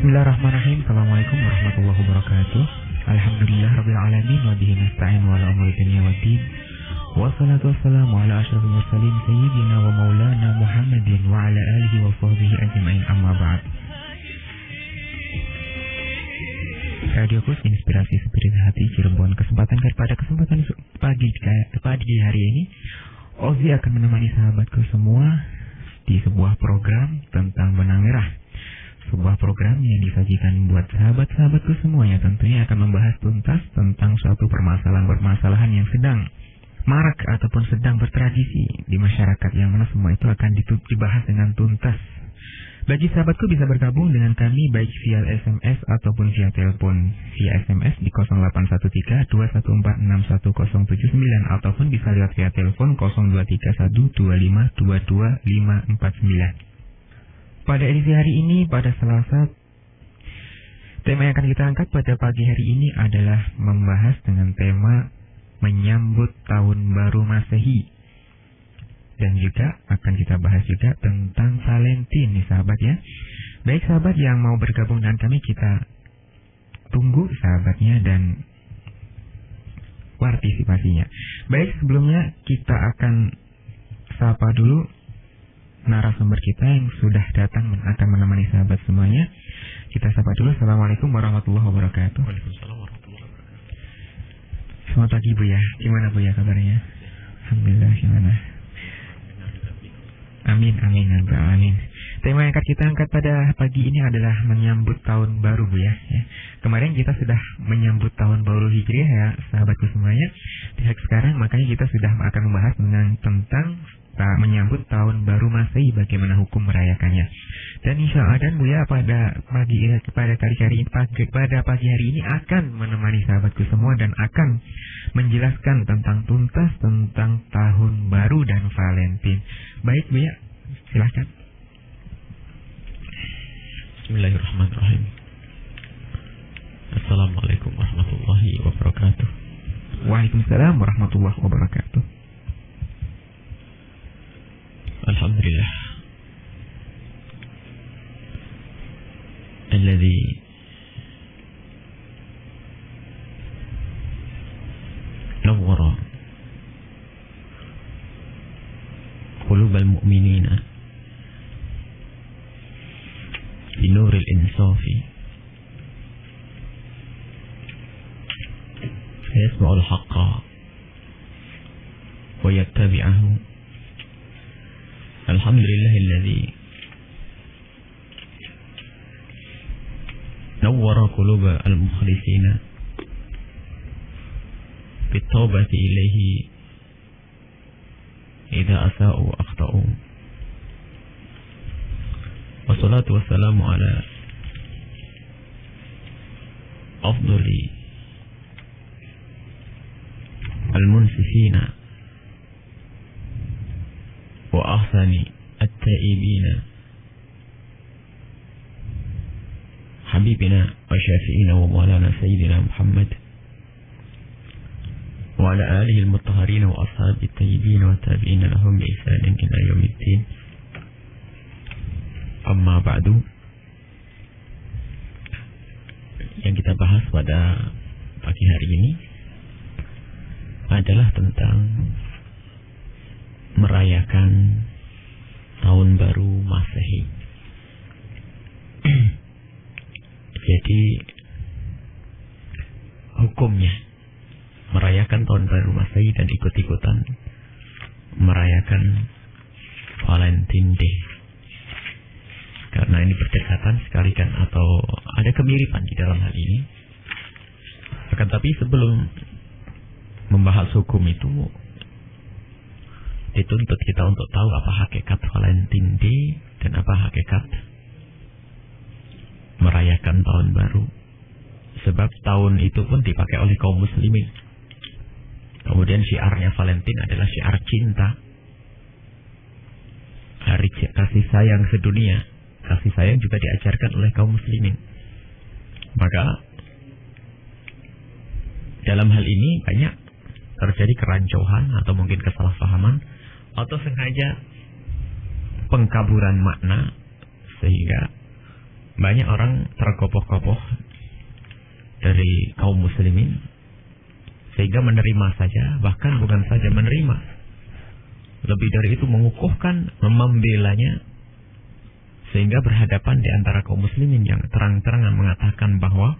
Bismillahirrahmanirrahim. Assalamualaikum warahmatullahi wabarakatuh. Alhamdulillah rabbil alamin wa bihi nasta'in wa ala umuri dunya waddin. Wassalatu wassalamu ala asyrafil mursalin sayyidina wa maulana Muhammadin wa ala alihi wa sahbihi ajma'in, amma ba'd. Radio Kus Inspirasi Spirit Hati Cirebon, kesempatan pagi hari ini Ozi akan menemani sahabatku semua di sebuah program tentang benang merah. Sebuah program yang disajikan buat sahabat-sahabatku semuanya, tentunya akan membahas tuntas tentang suatu permasalahan yang sedang marak ataupun sedang bertradisi di masyarakat, yang mana semua itu akan dibahas dengan tuntas. Bagi sahabatku bisa bergabung dengan kami baik via SMS ataupun via telepon. Via SMS di 0813-21461079 ataupun bisa lewat via telepon 023125225549. Pada edisi hari ini, pada Selasa, tema yang akan kita angkat pada pagi hari ini adalah membahas dengan tema menyambut tahun baru Masehi. Dan juga akan kita bahas juga tentang Valentine nih sahabat ya. Baik sahabat yang mau bergabung dengan kami, kita tunggu sahabatnya dan partisipasinya. Baik, sebelumnya kita akan sapa dulu narasumber kita yang sudah datang akan menemani sahabat semuanya. Kita sapa dulu. Assalamualaikum warahmatullahi wabarakatuh. Waalaikumsalam warahmatullahi wabarakatuh. Selamat pagi Bu ya. Gimana Bu ya kabarnya? Alhamdulillah, gimana? Amin. Tema yang akan kita angkat pada pagi ini adalah menyambut tahun baru Bu ya. Kemarin kita sudah menyambut tahun baru Hijriah ya sahabatku semuanya. Di sekarang makanya kita sudah akan membahas tentang menyambut tahun baru Masehi, bagaimana hukum merayakannya. Dan insya Allah dan Bu ya pada pagi hari ini akan menemani sahabatku semua dan akan menjelaskan tentang tuntas tentang tahun baru dan Valentine. Baik Bu ya, silahkan. Bismillahirrahmanirrahim. Assalamualaikum warahmatullahi wabarakatuh. Waalaikumsalam warahmatullahi wabarakatuh. Alhamdulillah alladzi nawwara qulubal mu'minina binuril insafi fayasma'ul haqqa wa yattabi'ahu. Alhamdulillahilladzi nawwara quluba al-mukhlisina bit-taubati ilaihi idza asa'u wa akhta'u. Wassalatu wassalamu ala afdali al-munsifina wa ahsani at-ta'ibina habibina wa syafi'ina wa maulana sayyidina Muhammad wa ala alihi al-mutahharina wa ashabi at-tayyibina wa tabi'ina lahum bi ihsanin ila yaumiddin. Amma ba'du. Yang kita bahas pada pagi hari ini adalah tentang merayakan tahun baru Masehi. Jadi hukumnya merayakan tahun baru Masehi dan ikut-ikutan merayakan Valentine Day, karena ini berdekatan sekali kan, atau ada kemiripan di dalam hal ini. Akan tapi sebelum membahas hukum itu, dituntut kita untuk tahu apa hakikat Valentine Day dan apa hakikat merayakan tahun baru. Sebab tahun itu pun dipakai oleh kaum muslimin. Kemudian syiarnya Valentine adalah syiar cinta, hari kasih sayang sedunia. Kasih sayang juga diajarkan oleh kaum muslimin. Maka dalam hal ini banyak terjadi kerancuan atau mungkin kesalahpahaman atau sengaja pengkaburan makna, sehingga banyak orang terkopoh-kopoh dari kaum muslimin sehingga menerima saja, bahkan bukan saja menerima, lebih dari itu mengukuhkan, membelanya, sehingga berhadapan di antara kaum muslimin yang terang-terangan mengatakan bahwa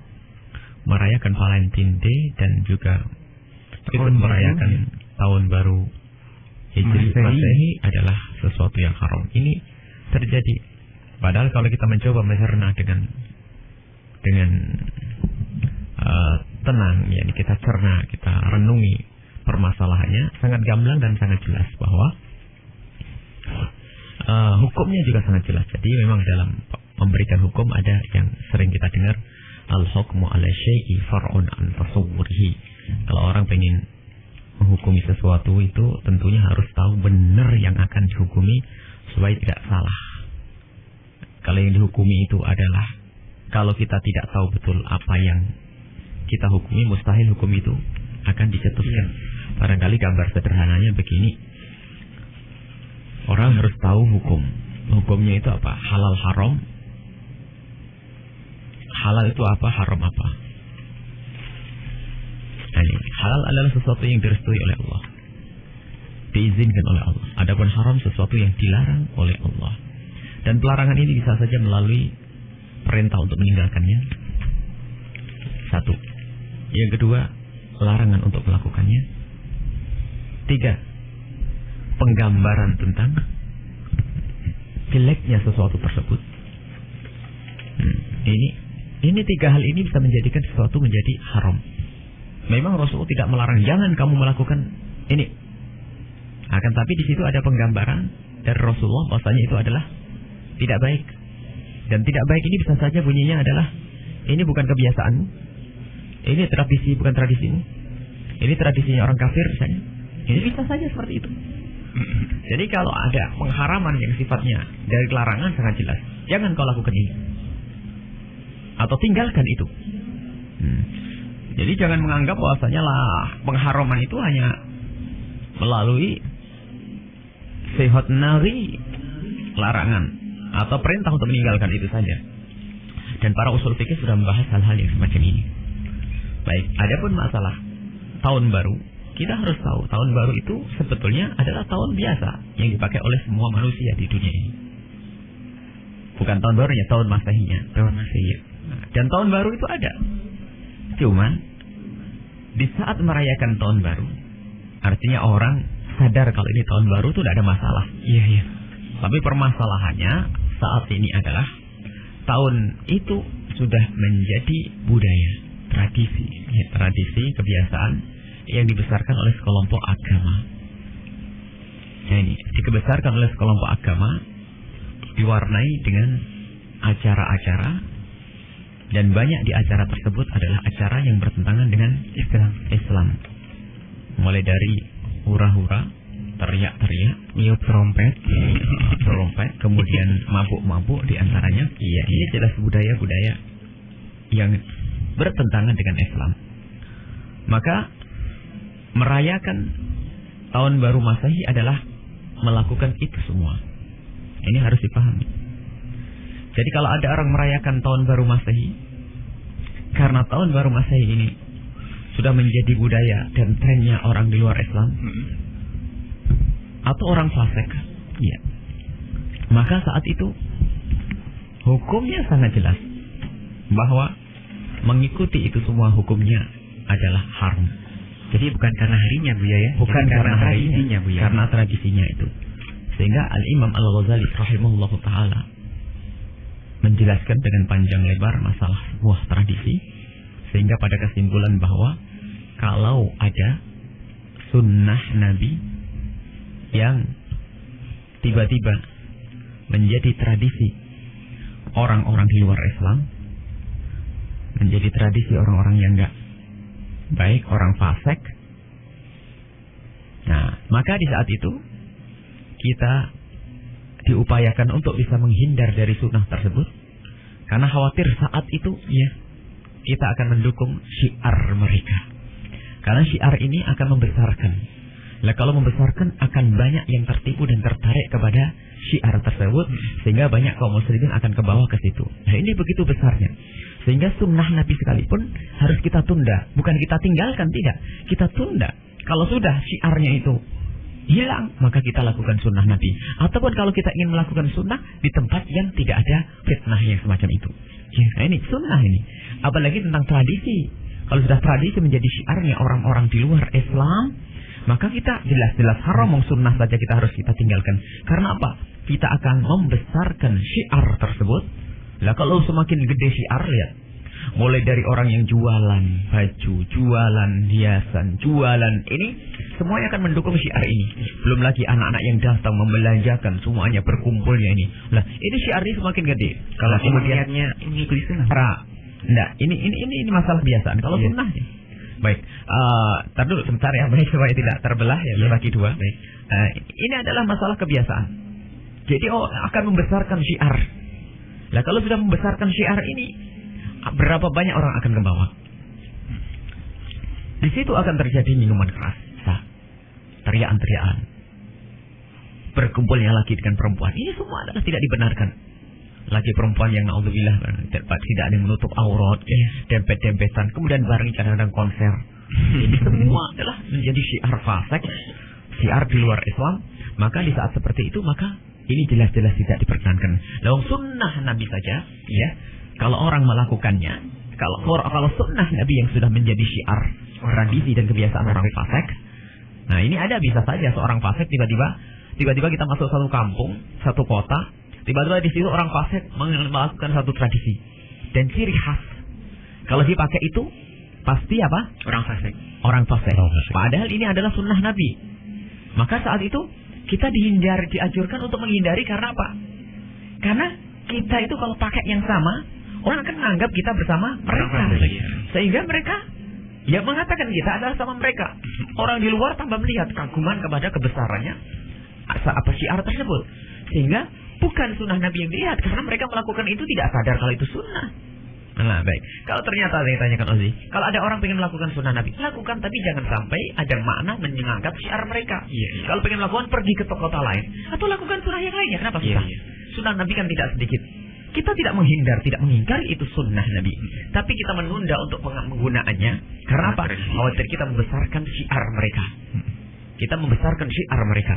merayakan Valentine Day dan juga ikut merayakan tahun baru Hijri Masehi adalah sesuatu yang haram. Ini terjadi. Padahal kalau kita mencoba mencerna dengan tenang, ya, kita cerna, kita renungi permasalahannya, sangat gamblang dan sangat jelas bahwa hukumnya juga sangat jelas. Jadi memang dalam memberikan hukum ada yang sering kita dengar, al-hukmu ala syai'i far'un an tasawwurihi. Kalau orang pengen menghukumi sesuatu itu tentunya harus tahu benar yang akan dihukumi supaya tidak salah. Kalau yang dihukumi itu adalah, kalau kita tidak tahu betul apa yang kita hukumi, mustahil hukum itu akan dicetuskan. Barangkali gambar sederhananya begini. Orang harus tahu hukum. Hukumnya itu apa? Halal haram. Halal itu apa? Haram apa? Nah, halal adalah sesuatu yang direstui oleh Allah, diizinkan oleh Allah. Adapun haram sesuatu yang dilarang oleh Allah. Dan pelarangan ini bisa saja melalui perintah untuk meninggalkannya. Satu. Yang kedua, larangan untuk melakukannya. Tiga, penggambaran tentang jeleknya sesuatu tersebut. Ini tiga hal ini bisa menjadikan sesuatu menjadi haram. Memang Rasulullah tidak melarang jangan kamu melakukan ini. Akan tapi di situ ada penggambaran dari Rasulullah bahwasanya itu adalah tidak baik. Dan tidak baik ini bisa saja bunyinya adalah ini bukan kebiasaanmu. Ini tradisi bukan tradisimu. Ini tradisinya orang kafir misalnya. Ini bisa saja seperti itu. Jadi kalau ada pengharaman yang sifatnya dari larangan sangat jelas, jangan kau lakukan ini atau tinggalkan itu. Jadi jangan menganggap bahwasanya lah pengharaman itu hanya melalui sehat nari larangan atau perintah untuk meninggalkan itu saja. Dan para usul fikih sudah membahas hal-hal yang semacam ini. Baik, adapun masalah tahun baru, kita harus tahu tahun baru itu sebetulnya adalah tahun biasa yang dipakai oleh semua manusia di dunia ini. Bukan tahun barunya, tahun masehinya. Tahun masehi. Dan tahun baru itu ada. Cuman di saat merayakan tahun baru, artinya orang sadar kalau ini tahun baru itu tidak ada masalah. Iya. Tapi permasalahannya saat ini adalah tahun itu sudah menjadi budaya, tradisi, kebiasaan yang dibesarkan oleh sekelompok agama. Nah ini dibesarkan oleh sekelompok agama, diwarnai dengan acara-acara, dan banyak di acara tersebut adalah acara yang bertentangan dengan Islam. Mulai dari hura-hura, teriak-teriak, niup trompet, kemudian mabuk-mabuk di antaranya. Iya, ini jelas budaya-budaya yang bertentangan dengan Islam. Maka merayakan tahun baru Masehi adalah melakukan itu semua. Ini harus dipahami. Jadi kalau ada orang merayakan tahun baru Masehi, karena tahun baru Masehi ini sudah menjadi budaya dan trennya orang di luar Islam, atau orang fasik, ya, maka saat itu hukumnya sangat jelas bahwa mengikuti itu semua hukumnya adalah haram. Jadi bukan karena harinya, Bu ya? Bukan karena tradisinya, Bu ya? Karena tradisinya itu. Sehingga Al-Imam Al-Ghazali rahimahullah ta'ala menjelaskan dengan panjang lebar masalah sebuah tradisi, sehingga pada kesimpulan bahwa kalau ada sunnah Nabi yang tiba-tiba menjadi tradisi orang-orang di luar Islam, menjadi tradisi orang-orang yang enggak baik, orang fasik, nah maka di saat itu kita diupayakan untuk bisa menghindar dari sunnah tersebut, karena khawatir saat itu ya kita akan mendukung syiar mereka, karena syiar ini akan membesarkan. Kalau membesarkan akan banyak yang tertipu dan tertarik kepada syiar tersebut, sehingga banyak kaum muslimin akan ke bawah ke situ. Nah, ini begitu besarnya. Sehingga sunnah Nabi sekalipun harus kita tunda. Bukan kita tinggalkan, tidak. Kita tunda. Kalau sudah syiarnya itu hilang, maka kita lakukan sunnah Nabi. Ataupun kalau kita ingin melakukan sunnah di tempat yang tidak ada fitnah yang semacam itu. Nah, ini sunnah ini. Apalagi tentang tradisi. Kalau sudah tradisi menjadi syiarnya orang-orang di luar Islam, maka kita jelas-jelas haram sunnah saja kita harus kita tinggalkan. Karena apa? Kita akan membesarkan syiar tersebut. Lah kalau semakin gede syiar, lihat. Mulai dari orang yang jualan baju, jualan hiasan, jualan ini, semuanya akan mendukung syiar ini. Belum lagi anak-anak yang datang membelanjakan, semuanya berkumpulnya ini. Lah, ini syiar ini semakin gede. Kalau kemudiannya mengikuti sunnah. Enggak, ini masalah kebiasaan. Kalau sunnah nih. Baik, tar dulu sebentar ya, baik, supaya tidak terbelah ya, terbagi dua. Baik. Ini adalah masalah kebiasaan. Jadi akan membesarkan syiar. Nah, kalau sudah membesarkan syiar ini, berapa banyak orang akan ke bawah? Di situ akan terjadi minuman keras, teriakan-teriakan, berkumpulnya laki dengan perempuan. Ini semua adalah tidak dibenarkan. Laki perempuan yang naudzubillah tidak ada yang menutup aurat, dempet-dempetan, kemudian bareng kadang-kadang konser. Ini semua adalah menjadi syiar fasik, syiar di luar Islam. Maka di saat seperti itu, maka ini jelas-jelas tidak diperkenankan. Lalu sunnah Nabi saja, ya, kalau orang melakukannya, kalau sunnah Nabi yang sudah menjadi syiar, tradisi dan kebiasaan orang fasik, nah ini ada bisa saja seorang fasik tiba-tiba kita masuk satu kampung, satu kota. Tiba-tiba di situ orang fasik melakukan satu tradisi dan ciri khas. Kalau dipakai itu pasti apa? Orang fasik. Padahal ini adalah sunnah Nabi. Maka saat itu kita dianjurkan untuk menghindari karena apa? Karena kita itu kalau pakai yang sama, orang akan menganggap kita bersama mereka. Sehingga mereka mengatakan kita adalah sama mereka. Orang di luar tambah melihat kaguman kepada kebesarannya apa syiar tersebut. Sehingga bukan sunnah Nabi yang dilihat, karena mereka melakukan itu tidak sadar kalau itu sunnah. Nah, baik. Kalau ternyata saya tanyakan Ozi, kalau ada orang pengen melakukan sunnah Nabi, lakukan, tapi jangan sampai ada makna menyenangkan syiar mereka. Kalau pengen melakukan, pergi ke kota lain atau lakukan sunnah yang lainnya. Kenapa susah? Sunnah Nabi kan tidak sedikit. Kita tidak menghindar, tidak mengingkari itu sunnah Nabi, tapi kita menunda untuk penggunaannya. Karena apa? Khawatir kita membesarkan syiar mereka. Kita membesarkan syiar mereka.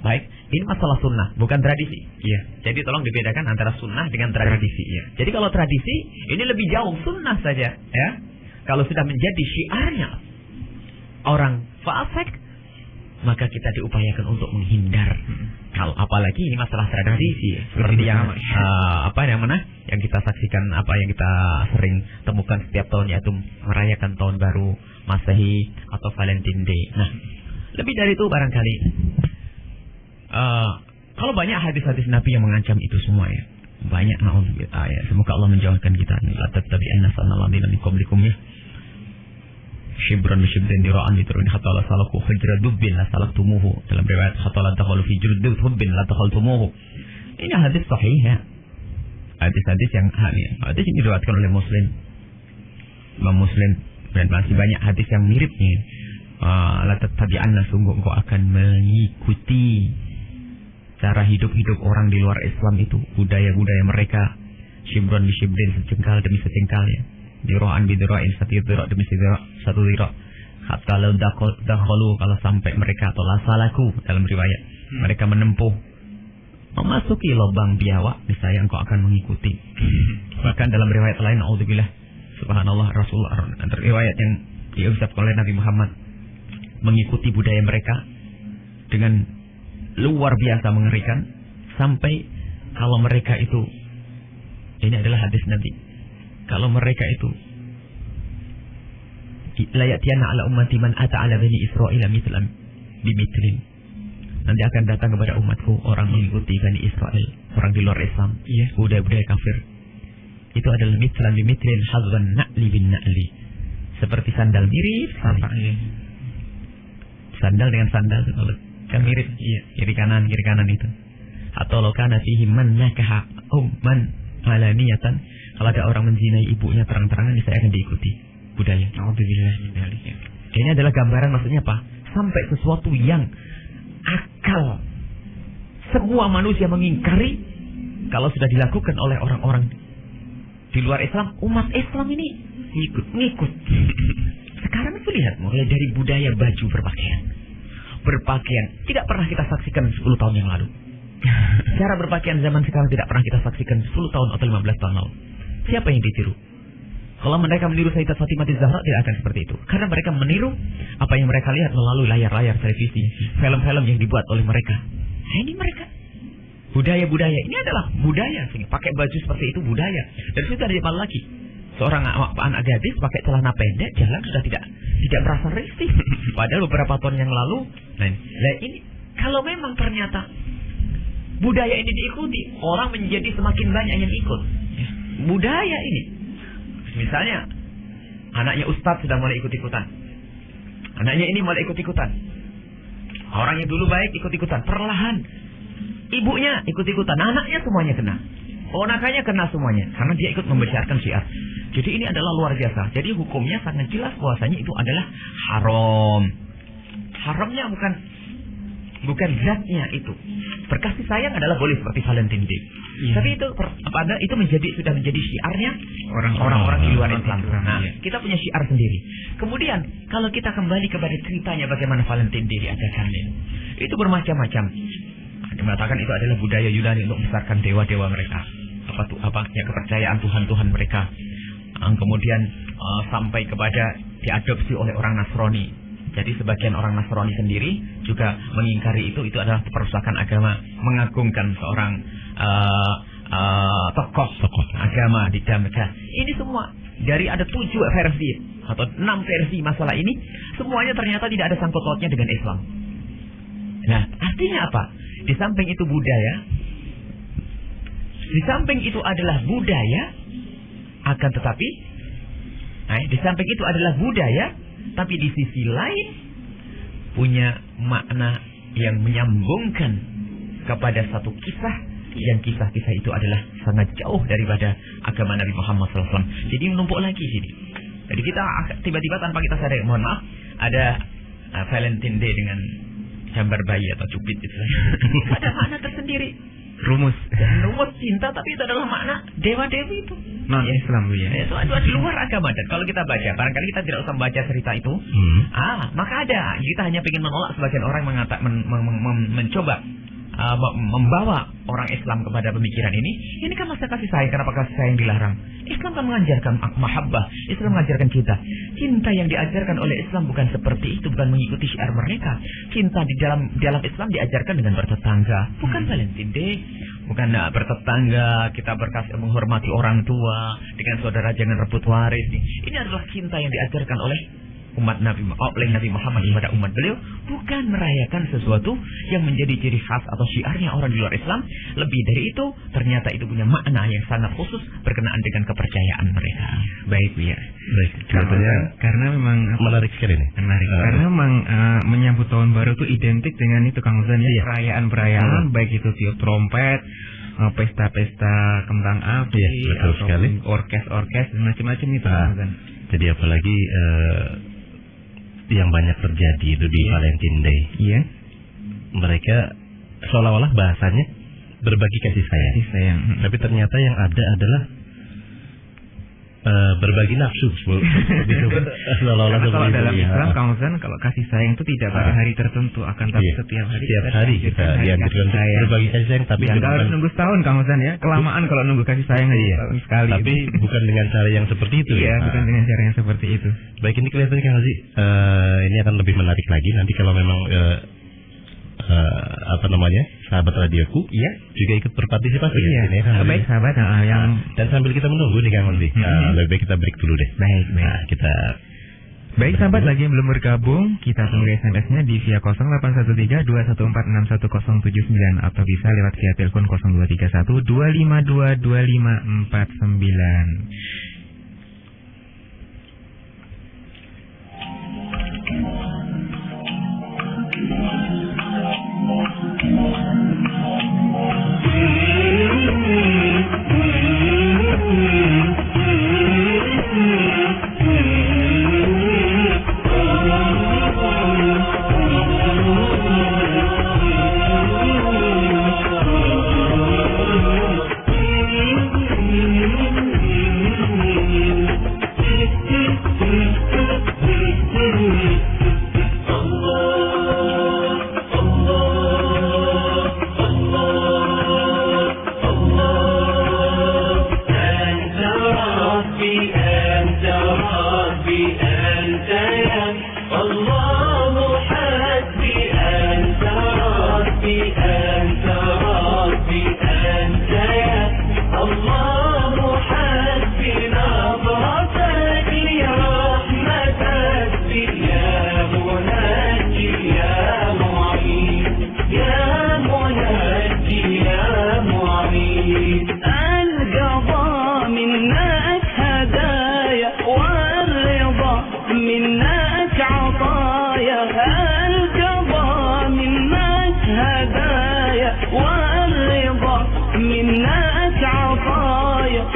Baik, ini masalah sunnah, bukan tradisi. Jadi tolong dibedakan antara sunnah dengan tradisi. Jadi kalau tradisi, ini lebih jauh sunnah saja. Ya, kalau sudah menjadi syiarnya orang fasik, maka kita diupayakan untuk menghindar. Kalau apalagi ini masalah tradisi, seperti yang yang kita saksikan, yang kita sering temukan setiap tahun, yaitu merayakan tahun baru Masehi atau Valentine Day. Nah, lebih dari itu barangkali. Kalau banyak hadis-hadis Nabi yang mengancam itu semua ya. Banyak na'udzubillah ya. Semoga Allah menjauhkan kita. La tattabi'anna sanalladina min qablikum ya. Shibran bi shibrin dira'an biturun hatta la salaku hujra dubbin la salaktumuhu. Dalam riwayat hatta la dakhalu fi jurdil hubbin la dakhaltumuhu. Ini hadis sahih ya. Hadis-hadis yang hadis ini diriwayatkan oleh Imam Muslim dan masih banyak hadis yang miripnya. La tattabi'anna, sungguh engkau akan mengikuti cara hidup orang di luar Islam itu, budaya-budaya mereka, shibron bi shibrin, sejengkal demi sejengkal ya, dira'an bi dira'in, satu dira' demi satu dira', hatta law dakhalu, kalau sampai mereka, atau lasalaku dalam riwayat, mereka menempuh memasuki lubang biawak, niscaya engkau akan mengikuti. Bahkan dalam riwayat lain, naudzubillah, subhanallah, Rasulullah riwayat yang diucapkan oleh Nabi Muhammad, mengikuti budaya mereka dengan luar biasa mengerikan, sampai kalau mereka itu, ini adalah hadis Nabi, kalau mereka itu la ya'tiyana ala ummati man ata ala bani Israil mithlan bimitlin, nanti akan datang kepada umatku orang mengikuti Bani Israel, orang di luar Islam, budaya-budaya kafir, itu adalah mithlan bimitlin hazwan na'li bin na'li, seperti sandal mirip sandal dengan sandal kan mirip, kiri kanan itu. Atau lokana fihi man nakaha man alaniyatan, kalau ada orang menzinai ibunya terang-terangan, saya akan diikuti budaya. Alhamdulillah. Ini adalah gambaran, maksudnya apa? Sampai sesuatu yang akal semua manusia mengingkari, kalau sudah dilakukan oleh orang-orang di luar Islam, umat Islam ini ngikut. Sekarang itu lihat, mulai dari budaya baju berpakaian tidak pernah kita saksikan 10 tahun yang lalu. Cara berpakaian zaman sekarang tidak pernah kita saksikan 10 tahun atau 15 tahun lalu. Siapa yang ditiru? Kalau mereka meniru Sayyidah Fatimah Zahra, tidak akan seperti itu. Karena mereka meniru apa yang mereka lihat melalui layar-layar televisi, film-film yang dibuat oleh mereka. Nah, ini mereka. Budaya-budaya ini adalah budaya. Pakai baju seperti itu budaya. Dan sudah ada mana lagi? Seorang anak gadis pakai celana pendek jalan sudah tidak merasa risih. Padahal beberapa tahun yang lalu, nah ini kalau memang ternyata budaya ini diikuti, orang menjadi semakin banyak yang ikut. Budaya ini, misalnya anaknya ustadz sudah mulai ikut-ikutan, anaknya ini mulai ikut-ikutan. Orang yang dulu baik ikut-ikutan, perlahan ibunya ikut-ikutan, anaknya semuanya kena. Ponakannya kena semuanya karena dia ikut membesarkan syiar. Jadi ini adalah luar biasa. Jadi hukumnya sangat jelas bahwasanya itu adalah haram. Haramnya bukan zatnya itu. Berkasih sayang adalah boleh seperti Valentine Day. Iya. Tapi itu sudah menjadi syiarnya orang-orang di luar Islam. Nah, kita punya syiar sendiri. Kemudian kalau kita kembali kepada ceritanya bagaimana Valentine Day diadakan, itu bermacam-macam. Ada mengatakan itu adalah budaya Yunani untuk membesarkan dewa-dewa mereka. Kepercayaan Tuhan-Tuhan mereka. Kemudian sampai kepada diadopsi oleh orang Nasrani. Jadi sebagian orang Nasrani sendiri juga mengingkari itu adalah perusakan agama, mengagungkan seorang tokoh agama di dalam mereka. Ini semua dari ada 7 versi atau 6 versi masalah ini, semuanya ternyata tidak ada sangkut pautnya dengan Islam. Nah, artinya apa? Di samping itu budaya, di samping itu adalah budaya, akan tetapi, di samping itu adalah budaya, tapi di sisi lain punya makna yang menyambungkan kepada satu kisah, yang kisah-kisah itu adalah sangat jauh daripada agama Nabi Muhammad SAW. Jadi menumpuk lagi sini. Jadi kita tiba-tiba tanpa kita sadar, mohon maaf, ada Valentine Day dengan gambar bayi atau cupid itu. Ada makna tersendiri. Rumus cinta, tapi itu adalah makna dewa-dewi itu. Non-Islam ya. Itu di luar agama. Dan kalau kita baca, barangkali kita tidak usah membaca cerita itu. Maka ada. Kita hanya ingin menolak sebagian orang mencoba membawa orang Islam kepada pemikiran ini. Ini kan masa kasih sayang. Kenapa kasih sayang dilarang? Islam kan mengajarkan mahabbah. Islam mengajarkan cinta. Cinta yang diajarkan oleh Islam bukan seperti itu, bukan mengikuti syiar mereka. Cinta di dalam Islam diajarkan dengan bertetangga, bukan Valentine Day, bukan bertetangga, kita berkasih menghormati orang tua, dengan saudara jangan rebut waris. Ini adalah cinta yang diajarkan oleh Nabi Muhammad kepada umat beliau, bukan merayakan sesuatu yang menjadi ciri khas atau syiarnya orang di luar Islam. Lebih dari itu, ternyata itu punya makna yang sangat khusus berkenaan dengan kepercayaan mereka. Baik, ya. Baik. Karena memang menarik sekali nih. Karena memang menyambut tahun baru itu identik dengan itu, Kang Zan, ya. Perayaan, baik itu tiup trompet, pesta-pesta kembang api, betul sekali, orkes dan macam-macam itu. Jadi apalagi yang banyak terjadi itu di Valentine Day. Iya. Mereka seolah-olah bahasanya berbagi kasih sayang. Tapi ternyata yang ada adalah berbagi nafsu. Seolah-olah kalau dalam Islam, kalau kasih sayang itu tidak pada hari tertentu, akan tapi setiap hari kita dianjurkan berbagi kasih sayang. Tapi nggak harus nunggu setahun, Kang Hasan, ya. Kelamaan kalau nunggu kasih sayang sekali. Tapi bukan dengan cara yang seperti itu. Iya, bukan dengan cara yang seperti itu. Baik, ini kelihatannya Kang Haji, ini akan lebih menarik lagi nanti kalau memang sahabat radioku juga ikut berpartisipasi di sini. Baik, sahabat dan sambil kita menunggu nih Kang Haji, lebih baik kita break dulu deh. Baik, sahabat lagi yang belum bergabung, kita tunggu SMS-nya di via 0813-214-61079 atau bisa lewat via telepon 0231-252549.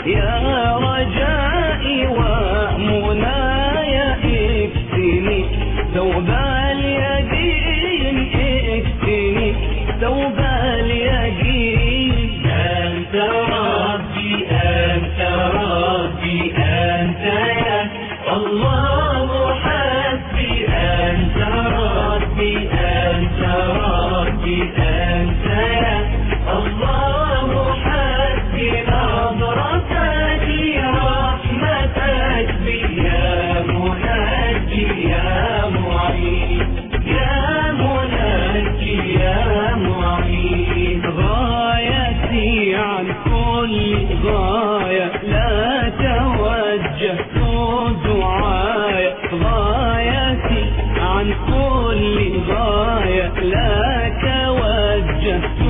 يا رجائي ومناي اكفني ثوب اليقين اكفني ثوب اليقين أنت ربي أنت ربي أنت يا الله حسبي أنت ربي أنت ربي أنت يا الله حسبي نظرتك لرحمتك بي يا منجي يا معين يا منجي يا معين غايتي عن كل غاية لا توجهت دعايا غايتي عن كل غاية لا توجهت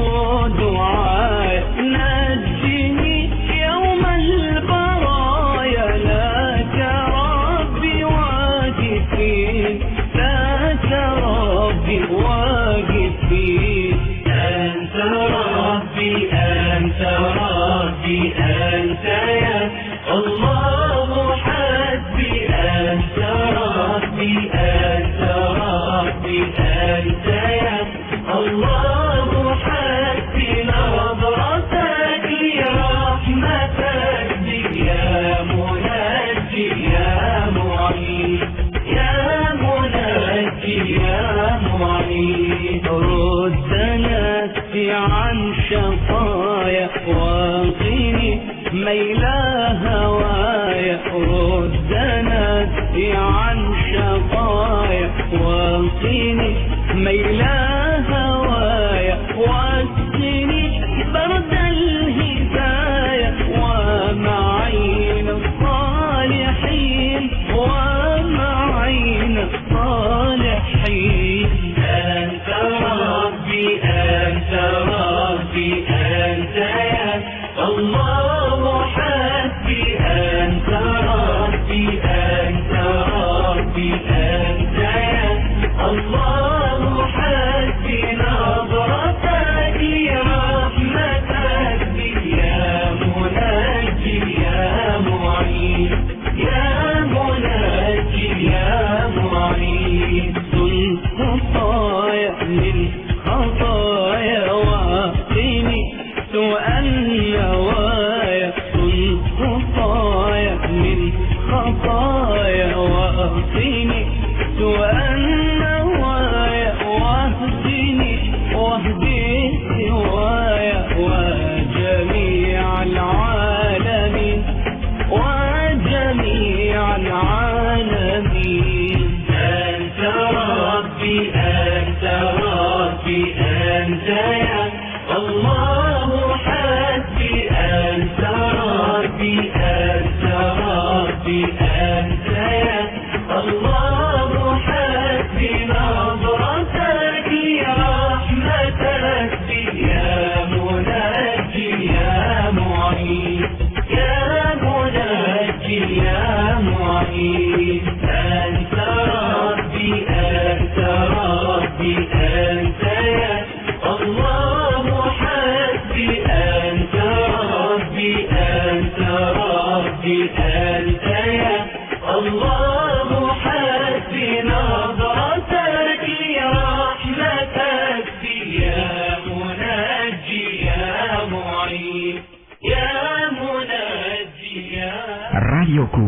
دعايا نجني يوم البرايا لك ربي واقفين لك ربي واقفين أنت ربي أنت ربي أنت يا الله حسبي أنت ربي أنت ربي أنت يا الله حسبي نظرتك لرحمتك بي يا منجي يا معين يا منجي يا معين رد نفسي عن شقايا واقني ميلا هوايا رد نفسي عن شقايا واقني ميلا هوايا واسقني برد الهدايا ومعين الصالحين ومعين الصالحين أنت ربي أنت ربي أنت يا الله حسبي أنت ربي أنت ربي أنت يا الله حسبي نظرتك لرحمتك بي يا منجي يا معين يا منجي يا معين صلح خطايا من خطايا واقني سوء النوايا صلح خطايا من خطايا واقني سوء النوايا واهدني واهدي سوايا وجميع العالمين وجميع العالمين أنت ربي أنت ربي أنت يا الله حسبي أنت ربي أنت ربي أنت يا الله حسبي نظرتك لرحمتك بي يا منجي يا معين يا منجي يا معين أنت ربي أنت ربي أنت يا الله حسبي أنت ربي أنت ربي أنت يا الله حسبي نظرتك لرحمتك بي يا منجي يا معين يا منجي يا Radioku.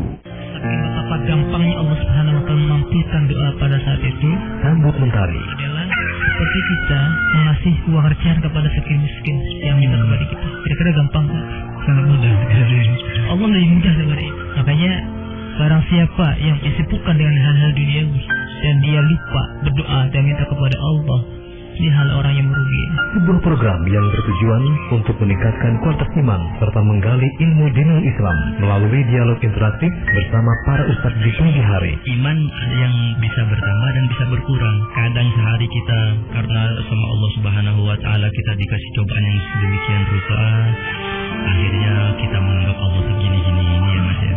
Betapa gampangnya Allah Subhanahu wa Ta'ala mampukan doa pada saat itu. Sambut Mentari. Adalah seperti kita mengasih uang recehan kepada fakir miskin yang minta kepada kita. Kira-kira gampang kan? Sangat mudah. Allah lebih mudah daripada itu. Makanya barang siapa yang disibukkan dengan hal-hal duniawi dan dia lupa berdoa dan minta kepada Allah, ini hal orang yang merugi. Sebuah program yang bertujuan untuk meningkatkan kualitas iman serta menggali ilmu dinul Islam melalui dialog interaktif bersama para ustadz di pagi hari. Iman yang bisa bertambah dan bisa berkurang. Kadang sehari kita karena sama Allah Subhanahu wa Ta'ala kita dikasih cobaan yang sedemikian rupa, akhirnya kita menganggap Allah segini-gini ini ya Mas ya.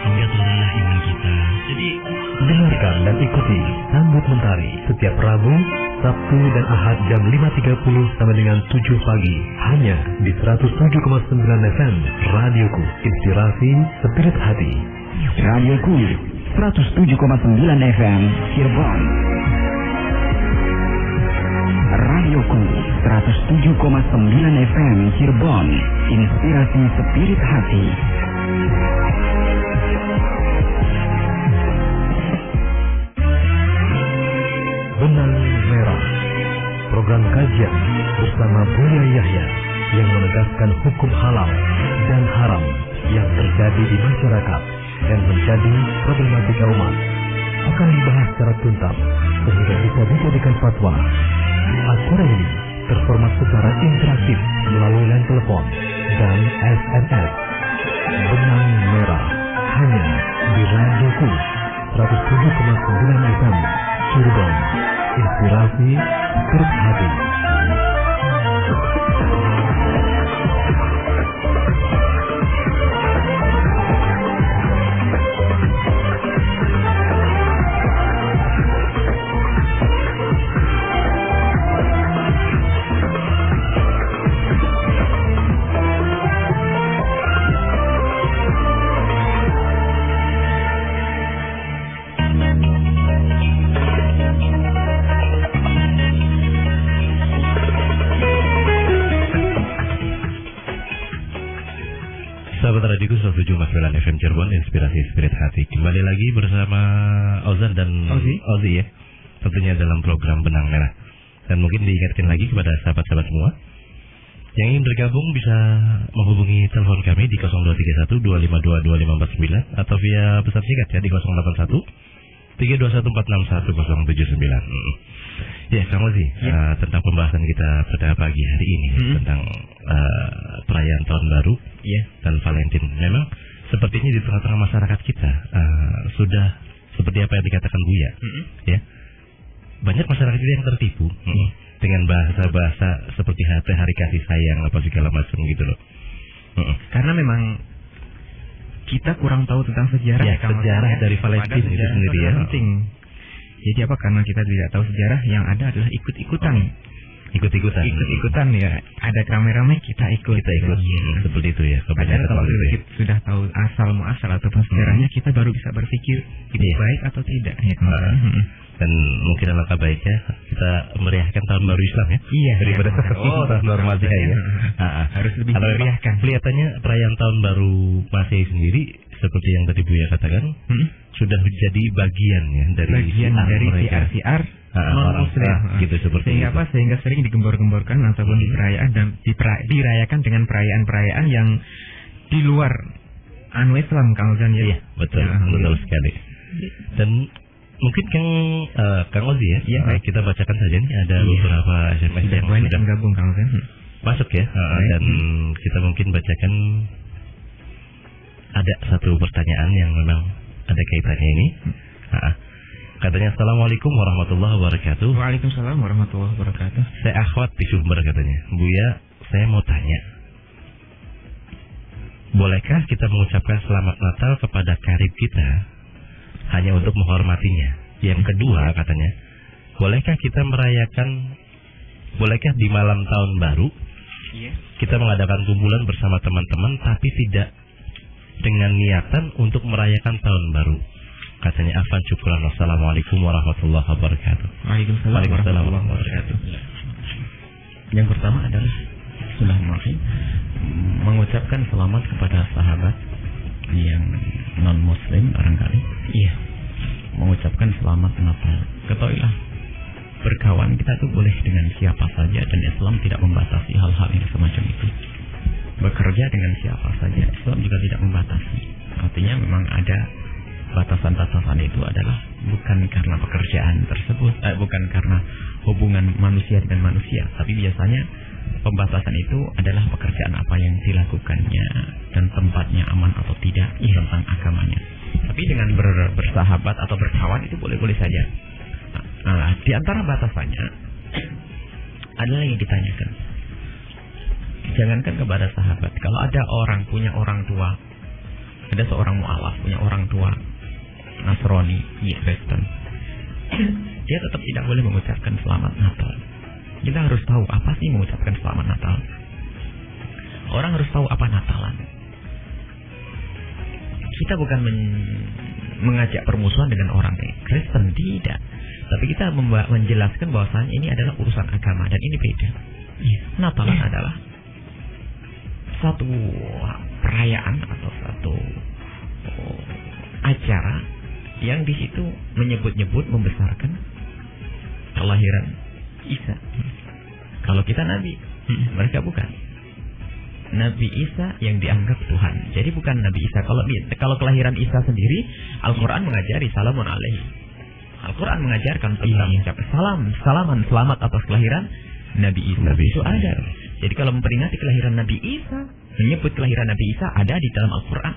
Sehingga turunlah iman kita. Jadi dengarkan dan ikuti Sambut Mentari setiap Rabu Sabtu dan Ahad jam 5.30 sampai dengan 7 pagi. Hanya di 107,9 FM Radioku, Inspirasi Spirit Hati. Radioku 107,9 FM Cirebon. Radioku 107,9 FM Cirebon. Inspirasi Spirit Hati. Benang Merah, program kajian bersama Buya Yahya yang menegaskan hukum halal dan haram yang terjadi di masyarakat dan menjadi problematika umat akan dibahas secara tuntas sehingga bisa dijadikan fatwa. Acara ini terformat secara interaktif melalui line telepon dan SMS. Benang Merah hanya di Radioku 107,9 FM Cirebon. Inspirasi Spirit Hati. Sahabat Radioku 107,9 FM Cirebon, Inspirasi Spirit Hati. Kembali lagi bersama Ozan dan Ozi ya. Tentunya dalam program Benang Merah. Dan mungkin diingatkan lagi kepada sahabat-sahabat semua yang ingin bergabung bisa menghubungi telepon kami di 0231 252 2549 atau via pesan singkat ya di 081 321 461 079. Ya, Kang Ozi, tentang pembahasan kita pada pagi hari ini tentang perayaan tahun baru dan Valentine. Memang sepertinya di tengah-tengah masyarakat kita sudah seperti apa yang dikatakan Buya, ya. Banyak masyarakat kita yang tertipu dengan bahasa-bahasa seperti hari kasih sayang apa segala macam gitu loh. Karena memang kita kurang tahu tentang sejarah ya, sejarah dari Valentine itu sendiri ya. Penting. Jadi apa? Karena kita tidak tahu sejarah, yang ada adalah ikut-ikutan ya. Ada rame-rame kita ikut. Seperti itu ya. Padahal kalau kita sudah tahu asal muasal ataupun sejarahnya, kita baru bisa berpikir itu baik atau tidak ya. Dan mungkin alangkah baiknya kita meriahkan tahun baru Islam ya. Iya. Daripada tahun baru Masehi ya. Harus lebih dimeriahkan. Kelihatannya perayaan tahun baru Masehi sendiri seperti yang tadi Buya katakan sudah menjadi bagian ya dari siar non-muslim gitu seperti sehingga itu. Sehingga sering digembor-gemborkan ataupun dirayakan dengan perayaan-perayaan yang di luar Islam, Kang Ozan ya. Iya, betul sekali. Dan mungkin Kang Ozi ya, kita bacakan saja nih ada beberapa SMS yang sudah menggabung Kang Ozan. Masuk ya, dan kita mungkin bacakan ada satu pertanyaan yang memang ada kaitannya ini. Katanya Assalamualaikum warahmatullahi wabarakatuh. Waalaikumsalam warahmatullahi wabarakatuh. Saya Akhwat di Sumber katanya. Buya, saya mau tanya, bolehkah kita mengucapkan selamat Natal kepada karib kita hanya untuk menghormatinya? Yang kedua katanya, bolehkah di malam tahun baru kita mengadakan kumpulan bersama teman-teman tapi tidak dengan niatan untuk merayakan tahun baru? Katanya Afan syukran. Wassalamualaikum warahmatullahi wabarakatuh. Waalaikumsalam warahmatullahi wabarakatuh. Yang pertama adalah mengucapkan selamat kepada sahabat yang non muslim barangkali. Iya. Mengucapkan selamat Natal. Ketahuilah, berkawan kita itu boleh dengan siapa saja dan Islam tidak membatasi hal-hal yang semacam itu. Bekerja dengan siapa saja, Islam juga tidak membatasi. Artinya memang ada batasan-batasan itu adalah bukan karena pekerjaan tersebut, bukan karena hubungan manusia dengan manusia, tapi biasanya pembatasan itu adalah pekerjaan apa yang dilakukannya dan tempatnya aman atau tidak tentang agamanya. Tapi dengan bersahabat atau berkawan itu boleh-boleh saja. Nah, di antara batasannya adalah yang ditanyakan. Jangankan kepada sahabat, kalau ada orang punya orang tua, ada seorang mu'alaf punya orang tua Nasrani, Kristen, dia tetap tidak boleh mengucapkan selamat Natal. Kita harus tahu apa sih mengucapkan selamat Natal. Orang harus tahu apa Natalan. Kita bukan mengajak permusuhan dengan orang Kristen, tidak. Tapi kita menjelaskan bahwasanya ini adalah urusan agama dan ini beda. Natalan adalah satu perayaan atau satu acara yang di situ menyebut-nyebut membesarkan kelahiran Isa. Kalau kita Nabi, mereka bukan. Nabi Isa yang dianggap Tuhan. Jadi bukan Nabi Isa. Kalau kelahiran Isa sendiri, Al-Quran mengajari salamun alaihi. Al-Quran mengajarkan tentang salaman selamat atas kelahiran Nabi Isa. Itu ada. Jadi kalau memperingati kelahiran Nabi Isa, menyebut kelahiran Nabi Isa ada di dalam Al-Quran.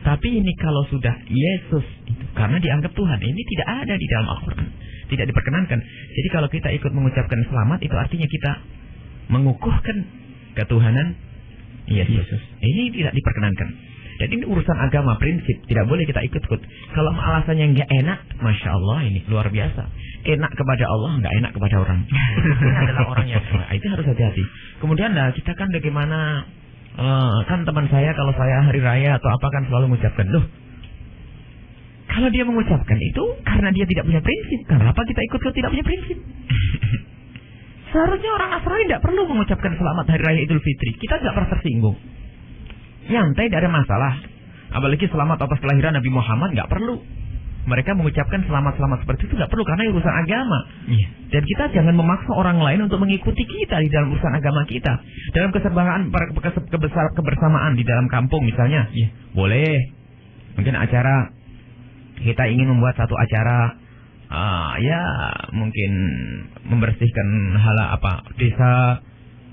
Tapi ini kalau sudah Yesus itu karena dianggap Tuhan, ini tidak ada di dalam Al-Quran. Tidak diperkenankan. Jadi kalau kita ikut mengucapkan selamat, itu artinya kita mengukuhkan ketuhanan Yesus. Ini tidak diperkenankan. Dan ini urusan agama, prinsip. Tidak boleh kita ikut-ikut. Kalau alasannya nggak enak, Masya Allah, ini luar biasa. Enak kepada Allah, nggak enak kepada orang. Ini adalah orang yang itu harus hati-hati. Kemudian kita kan bagaimana, kan teman saya kalau saya hari raya atau apa kan selalu mengucapkan, loh, kalau dia mengucapkan itu karena dia tidak punya prinsip. Kenapa kita ikut kalau tidak punya prinsip? Seharusnya orang Nasrani tidak perlu mengucapkan selamat hari raya Idul Fitri. Kita tidak pernah tersinggung. Nyantai, tidak ada masalah. Apalagi selamat atas kelahiran Nabi Muhammad, nggak perlu. Mereka mengucapkan selamat-selamat seperti itu nggak perlu karena urusan agama. Dan kita jangan memaksa orang lain untuk mengikuti kita di dalam urusan agama kita. Dalam kebersamaan di dalam kampung misalnya, boleh. Mungkin acara kita ingin membuat satu acara, mungkin membersihkan desa.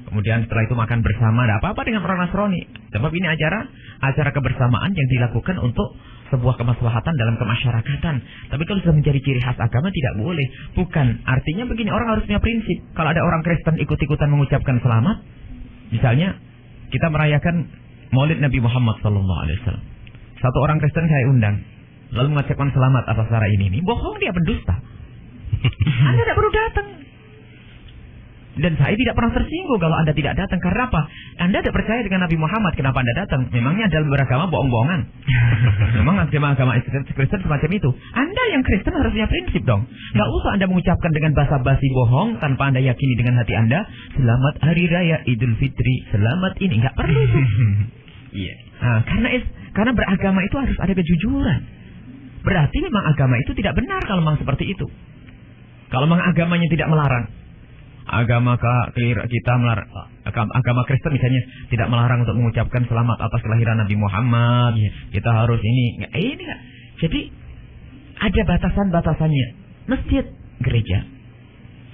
Kemudian setelah itu makan bersama, ada apa-apa dengan orang Nasrani. Sebab ini acara kebersamaan yang dilakukan untuk sebuah kemaslahatan dalam kemasyarakatan. Tapi kalau sudah menjadi ciri khas agama tidak boleh. Bukan, artinya begini, orang harus punya prinsip. Kalau ada orang Kristen ikut-ikutan mengucapkan selamat, misalnya kita merayakan Maulid Nabi Muhammad SAW. Satu orang Kristen saya undang, lalu mengucapkan selamat atas cara ini, bohong, dia pendusta. Anda tidak perlu datang. Dan saya tidak pernah tersinggung kalau Anda tidak datang. Karena apa? Anda tidak percaya dengan Nabi Muhammad, kenapa Anda datang? Memangnya dalam beragama bohong-bohongan? Memang agama Kristen semacam itu. Anda yang Kristen harus punya prinsip dong. Nggak usah Anda mengucapkan dengan basa-basi bohong tanpa Anda yakini dengan hati Anda, selamat Hari Raya Idul Fitri, selamat ini. Nggak perlu itu. Karena beragama itu harus ada kejujuran. Berarti memang agama itu tidak benar kalau memang seperti itu. Kalau memang agamanya tidak melarang. Agama kita melarang, agama Kristen misalnya tidak melarang untuk mengucapkan selamat atas kelahiran Nabi Muhammad. Kita harus ini. Jadi ada batasan-batasannya. Masjid, gereja.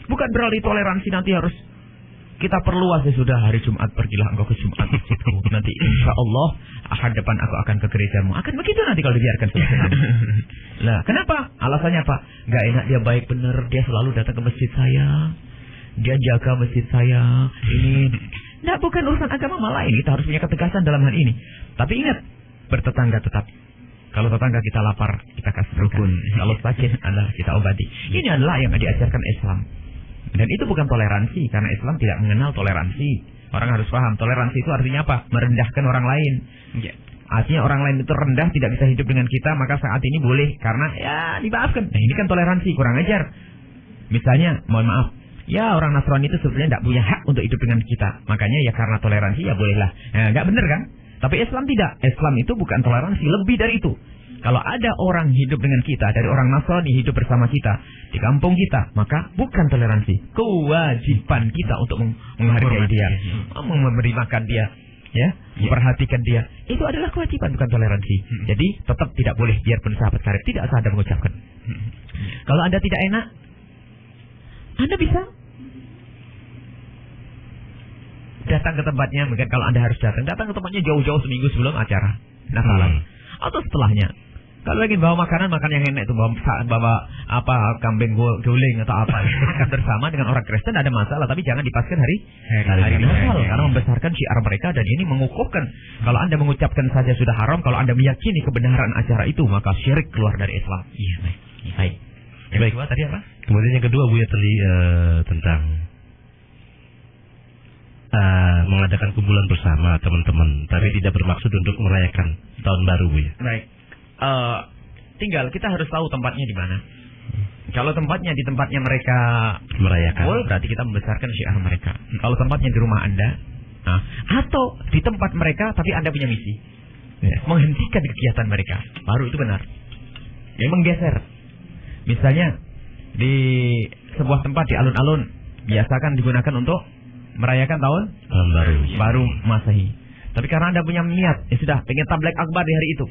Bukan berarti toleransi nanti harus kita perluas. Sudah hari Jumat pergilah engkau ke Jumat masjidku. Nanti insya Allah ahad depan aku akan ke gerejamu. Akan begitu nanti kalau dibiarkan seperti itu. Nah, kenapa? Alasannya apa? Gak enak, dia baik benar, dia selalu datang ke masjid saya. Dia jaga masjid saya. Ini bukan urusan agama, malah ini kita harus punya ketegasan dalam hal ini. Tapi ingat, bertetangga tetap. Kalau tetangga kita lapar, kita kasih rukun. Kalau sakit, kita obati. Ini adalah yang diajarkan Islam. Dan itu bukan toleransi, karena Islam tidak mengenal toleransi. Orang harus paham, toleransi itu artinya apa? Merendahkan orang lain. Artinya orang lain itu rendah, tidak bisa hidup dengan kita, maka saat ini boleh, karena dimaafkan. Nah, ini kan toleransi, kurang ajar. Misalnya, mohon maaf, orang Nasrani itu sebenarnya tidak punya hak untuk hidup dengan kita. Makanya karena toleransi bolehlah. Nggak benar kan? Tapi Islam tidak. Islam itu bukan toleransi, lebih dari itu. Kalau ada orang hidup dengan kita, dari orang Nasrani hidup bersama kita di kampung kita, maka bukan toleransi. Kewajiban kita untuk menghargai dia, memberi makan dia, memperhatikan dia. Itu adalah kewajiban, bukan toleransi. Jadi tetap tidak boleh, biarpun sahabat karib tidak usah Anda mengucapkan. Kalau Anda tidak enak, Anda bisa datang ke tempatnya. Mungkin kalau Anda harus datang ke tempatnya jauh-jauh seminggu sebelum acara Natalan atau setelahnya. Kalau ingin bawa makanan yang enak itu, bawa kambing guling atau apa, makan bersama dengan orang Kristen ada masalah, tapi jangan dipaskan hari Natal karena membesarkan syiar mereka dan ini mengukuhkan. Kalau Anda mengucapkan saja sudah haram, kalau Anda meyakini kebenaran acara itu maka syirik keluar dari Islam. Baik. Yang Baik. kedua tadi apa? Kemudian yang kedua Buya tadi tentang mengadakan kumpulan bersama teman-teman, tapi tidak bermaksud untuk merayakan tahun baru Buya. Baik. Tinggal kita harus tahu tempatnya di mana. Kalau tempatnya di tempatnya mereka Merayakan. berarti kita membesarkan syiar mereka. Kalau tempatnya di rumah Anda, atau di tempat mereka tapi Anda punya misi, menghentikan kegiatan mereka, baru itu benar. Ya menggeser. Misalnya di sebuah tempat di alun-alun biasakan digunakan untuk merayakan tahun baru Masehi. Tapi karena Anda punya niat, ya sudah pengen tablek akbar di hari itu.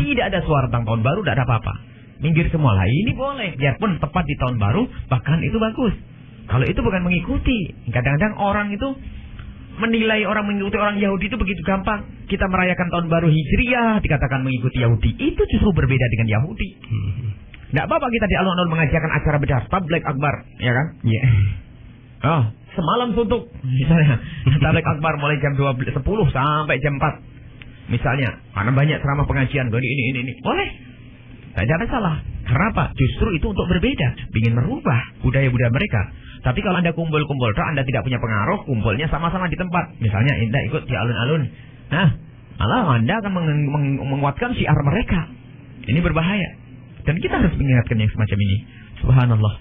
Tidak ada suara tentang tahun baru, tidak ada apa-apa. Minggir semua lah. Ini boleh, biarpun tepat di tahun baru, bahkan itu bagus. Kalau itu bukan mengikuti. Kadang-kadang orang itu menilai orang mengikuti orang Yahudi itu begitu gampang. Kita merayakan tahun baru Hijriah, dikatakan mengikuti Yahudi. Itu justru berbeda dengan Yahudi. Tidak apa-apa kita di alun-alun mengajarkan acara besar, tablek akbar, ya kan? Iya. Oh, semalam suntuk, misalnya. Tablek akbar mulai jam 10 sampai jam 4. Misalnya, karena banyak ceramah pengajian, ini. Boleh. Tidak ada salah. Karena apa? Justru itu untuk berbeda. Ingin merubah budaya-budaya mereka. Tapi kalau Anda kumpul-kumpul, Anda tidak punya pengaruh, kumpulnya sama-sama di tempat. Misalnya Anda ikut di alun-alun. Malah Anda akan menguatkan syiar mereka. Ini berbahaya. Dan kita harus mengingatkan yang semacam ini. Subhanallah.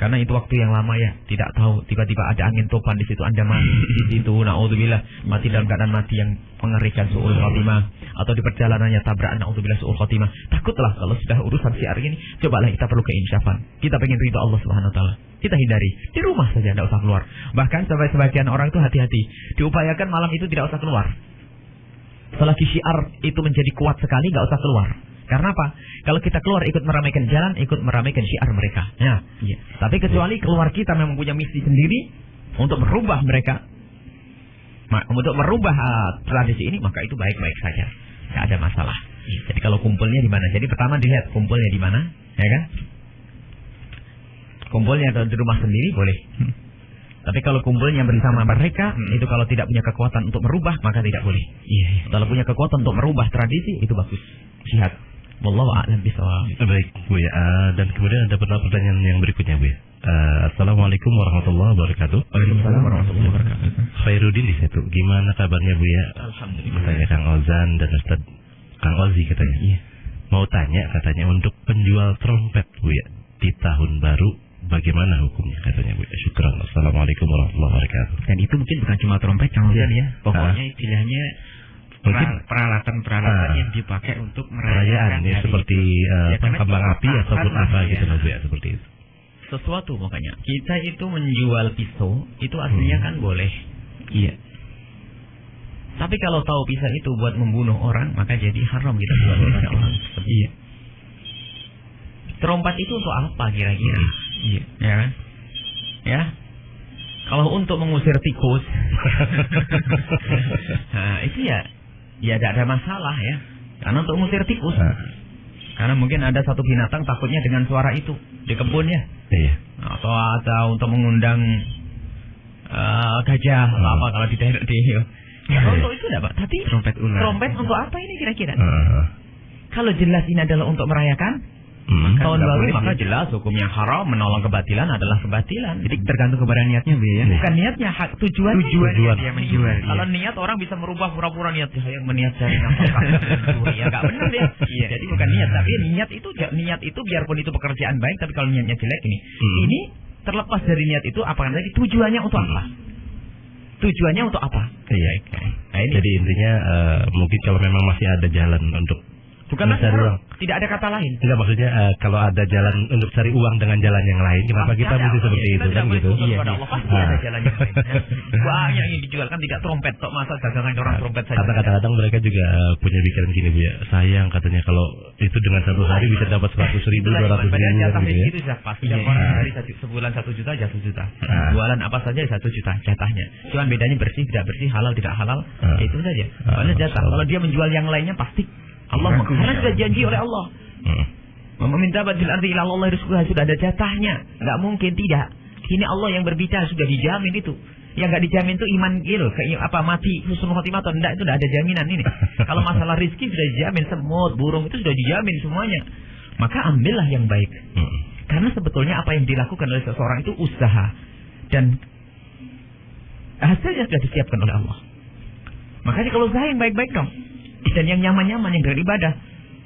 Karena itu waktu yang lama ya, tidak tahu tiba-tiba ada angin topan di situ Anda mati di situ, naudzubillah, mati dalam keadaan mati yang mengerikan, su'ul khotimah, atau di perjalanannya tabrakan, naudzubillah, su'ul khotimah. Takutlah kalau sudah urusan syiar ini, cobalah kita perlu keinsyafan. Kita pengen ridha Allah Subhanahu wa taala. Kita hindari di rumah saja, tidak usah keluar. Bahkan sampai sebagian orang itu hati-hati, diupayakan malam itu tidak usah keluar. Selagi syiar itu menjadi kuat sekali, nggak usah keluar. Karena apa? Kalau kita keluar ikut meramaikan jalan, ikut meramaikan syiar mereka. Ya. Tapi kecuali keluar kita memang punya misi sendiri untuk merubah mereka, untuk merubah tradisi ini, maka itu baik-baik saja, nggak ada masalah. Jadi kalau kumpulnya di mana? Jadi pertama dilihat kumpulnya di mana, ya kan? Kumpulnya di rumah sendiri boleh. Tapi kalau kumpulnya bersama mereka, itu kalau tidak punya kekuatan untuk merubah, maka tidak boleh. Kalau punya kekuatan untuk merubah tradisi, itu bagus. Jihad. Wallahu a'lam bishawab. Baik, Bu ya. Dan kemudian ada pertanyaan yang berikutnya, Bu ya. Assalamualaikum warahmatullahi wabarakatuh. Waalaikumsalam warahmatullahi wabarakatuh. Khairuddin di situ. Gimana kabarnya, Bu ya? Alhamdulillah. Katanya Kang Ozan dan Ustaz Kang Ozi katanya. Mau tanya katanya untuk penjual trompet, Bu ya, di tahun baru bagaimana hukumnya katanya, Bu ya. Syukran. Assalamualaikum warahmatullahi wabarakatuh. Dan itu mungkin bukan cuma trompet, Kang Ozan ya. Pokoknya istilahnya peralatan-peralatan yang dipakai untuk perayaan ya, seperti kembang api ataupun apa gitu loh, Bu ya, seperti itu. Sesuatu makanya kita itu menjual pisau itu aslinya kan boleh. Iya. Tapi kalau tahu pisau itu buat membunuh orang, maka jadi haram kita jual kepada orang. Iya. Trompet itu untuk apa kira-kira? Iya. Ya kan? Ya. Kalau untuk mengusir tikus, nah itu ya tidak ada masalah ya. Karena untuk mengusir tikus. Karena mungkin ada satu binatang takutnya dengan suara itu di kebunnya. Iya. Atau ada untuk mengundang gajah atau apa kalau di daerah untuk itu enggak, Pak. Tapi trompet untuk apa ini kira-kira? Kalau jelas ini adalah untuk merayakan tahun baru, maka jelas hukumnya haram. Menolong kebatilan adalah kebatilan. Jadi tergantung kepada niatnya, Bu ya. Bukan niatnya, tujuannya dia menjual. Kalau niat orang bisa merubah pura-pura niat saya meniat cari nafkah, ya nggak benar ya. Jadi bukan niat, tapi niat itu biarpun itu pekerjaan baik, tapi kalau niatnya jelek ini terlepas dari niat itu, apa lagi tujuannya untuk apa? Tujuannya untuk apa? Iya. Nah, ini. Jadi intinya mungkin kalau memang masih ada jalan untuk mencari uang. Tidak ada kata lain. Tidak, maksudnya kalau ada jalan untuk cari uang dengan jalan yang lain, kenapa kita mesti seperti itu kan gitu? Iya. Pasti ada jalan yang lain. Banyak yang dijual kan, tidak trompet tok, masa dagangan orang trompet saja. Kadang-kadang mereka juga punya pikiran gini, Bu ya. Sayang katanya kalau itu dengan satu hari bisa dapat 100.000, 200.000 jatah gitu ya. itu sudah pasti. Orang hari sebulan 1 juta, 1 juta. Jualan apa saja 1 juta jatahnya. Cuman bedanya bersih tidak bersih, halal tidak halal, itu saja. Soalnya jatah. Kalau dia menjual yang lainnya pasti Allah, karena sudah janji oleh Allah. Meminta badil ardi ila Allah rizquha, sudah ada jatahnya. Enggak mungkin tidak. Ini Allah yang berbicara, sudah dijamin itu. Yang enggak dijamin itu iman mati husnul khotimah atau enggak, itu sudah ada jaminan ini. Kalau masalah rezeki sudah dijamin, semut, burung itu sudah dijamin semuanya. Maka ambillah yang baik. Karena sebetulnya apa yang dilakukan oleh seseorang itu usaha dan hasilnya sudah disiapkan oleh Allah. Makanya kalau usaha yang baik-baik dong, dan yang nyaman-nyaman, yang beribadah.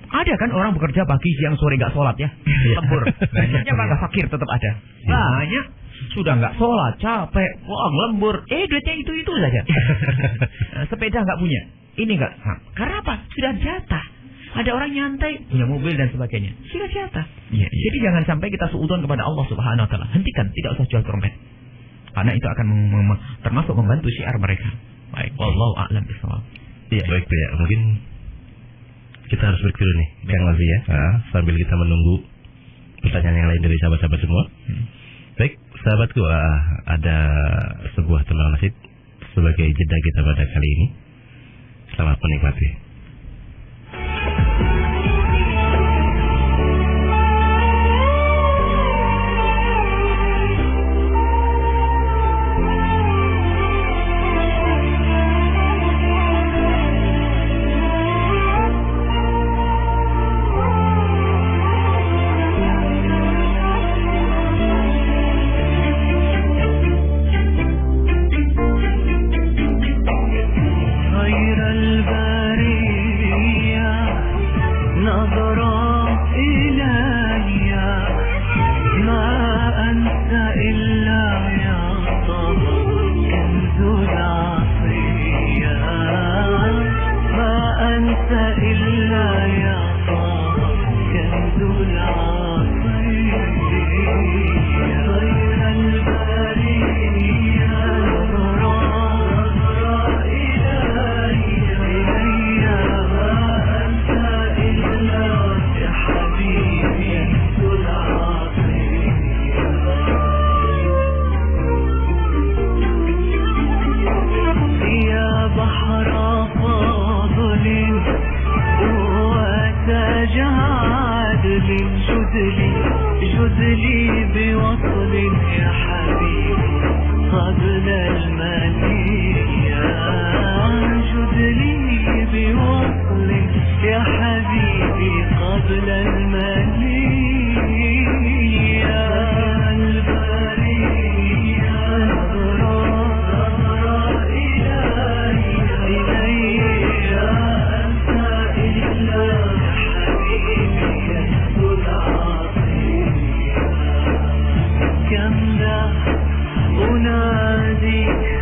Ada kan orang bekerja pagi, siang, sore nggak sholat ya, lembur. Banyaknya bangga fakir tetap ada. Banyak sudah nggak sholat, capek, lembur. Duitnya itu saja. Sepeda nggak punya, ini nggak. Karena apa? Sudah jatah. Ada orang nyantai, punya mobil dan sebagainya. Sudah jatah. Jadi jangan sampai kita suudzon kepada Allah Subhanahu Wa Taala. Hentikan, tidak usah jual trompet. Karena itu akan termasuk membantu syiar mereka. Baik, wallahu a'lam bishawab. Iya, baik ya. Mungkin kita harus break dulu nih, Kang Aziz ya. Sambil kita menunggu pertanyaan yang lain dari sahabat-sahabat semua. Baik, sahabatku, ada sebuah tembang nasib sebagai jeda kita pada kali ini. Selamat menikmati. أناديك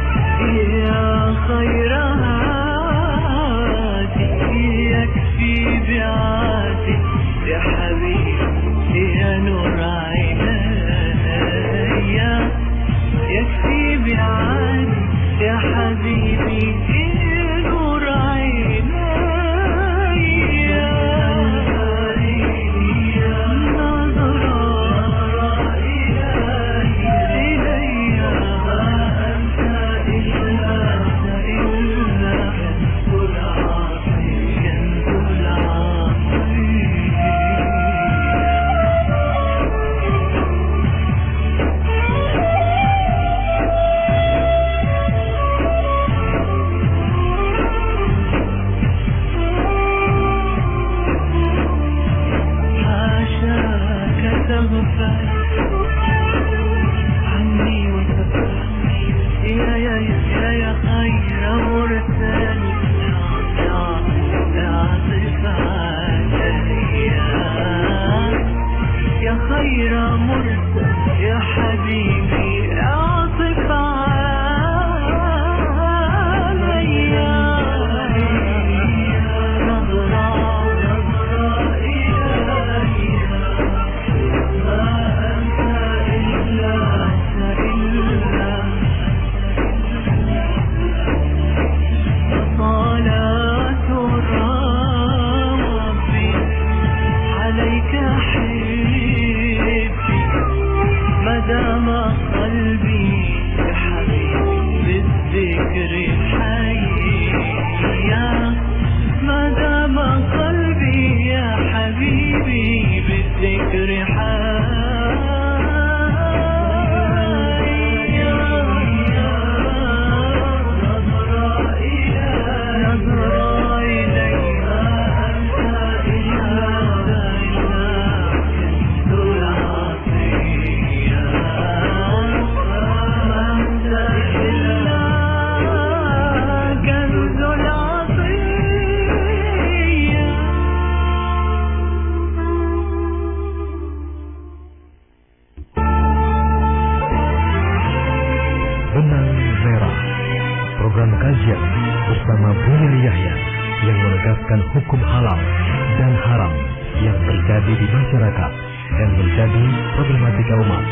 menegaskan hukum halal dan haram yang terjadi di masyarakat dan menjadi problematika umat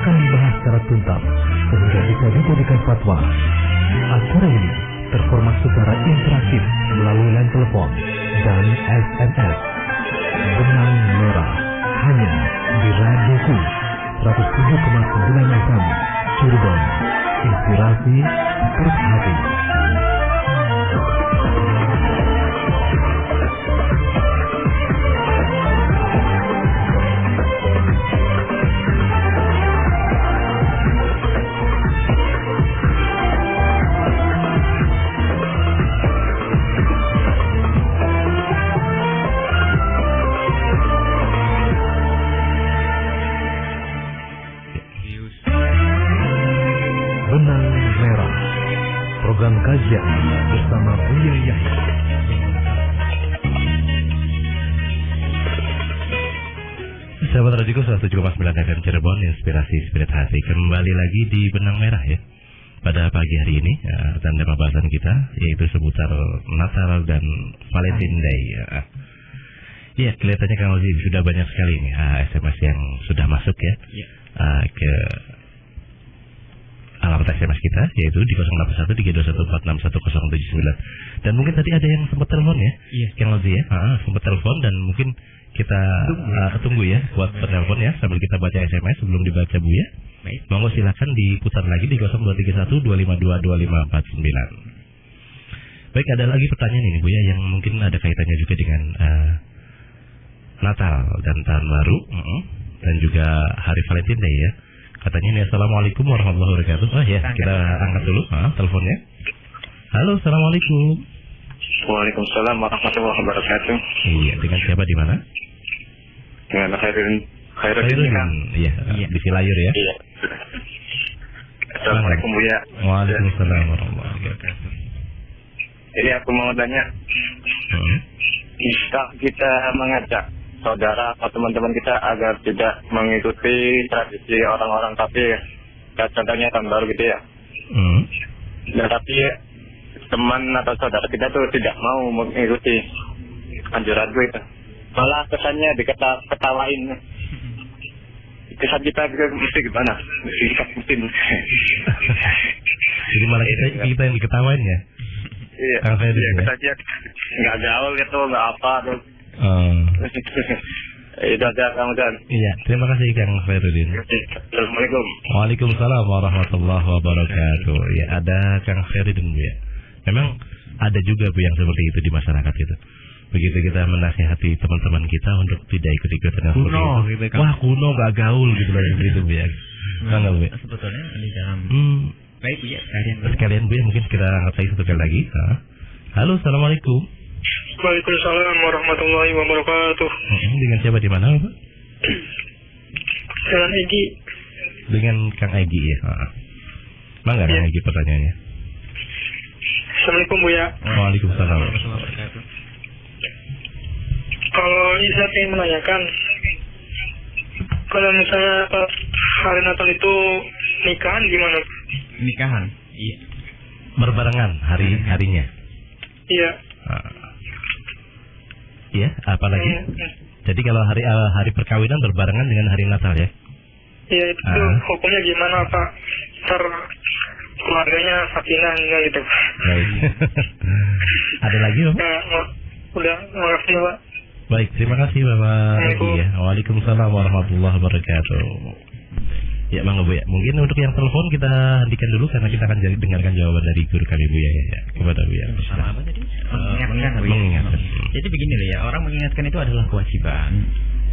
akan dibahas secara tuntas sehingga bisa dijadikan fatwa. Acara ini terformat secara interaktif melalui line telepon dan SMS. Benang Merah hanya di Radioku 107,9 FM Cirebon. Inspirasi Spirit Hati. Benang Merah, program kajian bersama Buya Yahya. Sahabat Radioku 107,9 FM Cirebon, Inspirasi Spirit Hati. Kembali lagi di Benang Merah ya. Pada pagi hari ini dan tema bahasan kita yaitu seputar Natal dan Valentine Day. Iya, kelihatannya Kang Ozi sudah banyak sekali nih SMS yang sudah masuk ya. Ke alamat SMS kita yaitu di 081321461079. Dan mungkin tadi ada yang sempat telepon ya, Kang Ozi ya, sempat telepon dan mungkin kita tunggu ya buat penelpon ya sambil kita baca SMS sebelum dibaca Bu ya. Baik. Monggo silakan diputar lagi di 0231252259. Baik, ada lagi pertanyaan ini Bu ya yang mungkin ada kaitannya juga dengan Natal dan Tahun Baru dan juga Hari Valentine Day ya. Katanya nih, Assalamualaikum warahmatullahi wabarakatuh. Oh ya, kita angkat dulu teleponnya. Halo, Assalamualaikum. Waalaikumsalam warahmatullahi wabarakatuh. Iya, dengan siapa di mana? Dengan Khairuddin. Iya, di Silayur ya. Iya. Assalamualaikum Buya. Waalaikumsalam warahmatullahi wabarakatuh. Ini aku mau tanya, kita mengajak saudara atau teman-teman kita agar tidak mengikuti tradisi orang-orang kafir, contohnya tahun baru gitu ya. Nah, tapi teman atau saudara kita tuh tidak mau mengikuti anjuran gue itu, malah kesannya diketawain. Kesan kita mesti gimana? Mesti. Jadi malah kita yang diketawain ya? Iya. Kesannya nggak gaul gitu, nggak apa tuh. Itu aja Kang Dan. Iya, terima kasih Kang Khairuddin. Assalamualaikum. Waalaikumsalam warahmatullahi wabarakatuh. Ya, ada Kang Khairuddin Bu ya. Memang ada juga Bu yang seperti itu di masyarakat itu. Begitu kita menasihati teman-teman kita untuk tidak ikut-ikutan kuno gitu kan. Wah, kuno gak gaul gitu loh begitu Bu ya. Enggak Bu. Sebetulnya di dalam baik Bu ya, sekalian Bu ya, mungkin kita angkat lagi satu kali lagi. Halo, Assalamualaikum. Waalaikumsalam warahmatullahi wabarakatuh. Dengan siapa di mana Pak? Dengan Egi. Dengan Kang Egi ya. Mangga Kang Egi pertanyaannya. Assalamualaikum Bu ya. Waalaikumsalam. Kalau saya ingin menanyakan, kalau misalnya hari Natal itu nikahan gimana? Nikahan? Iya. Berbarengan harinya. Iya. Iya, apalagi? Jadi kalau hari perkawinan berbarengan dengan hari Natal ya? Iya, itu hukumnya gimana Pak? Keluarganya sakinah enggak gitu. Baik. Ada lagi Bapak? Udah, makasih Pak. Baik, terima kasih Bapak Egi ya. Waalaikumsalam warahmatullahi wabarakatuh. Ya, Bang Bu ya. Mungkin untuk yang telepon kita hentikan dulu karena kita akan dengarkan jawaban dari guru kami Bu ya. Kepada Bu ya. Apa tadi? Mengingatkan. Jadi begini loh ya, orang mengingatkan itu adalah kewajiban.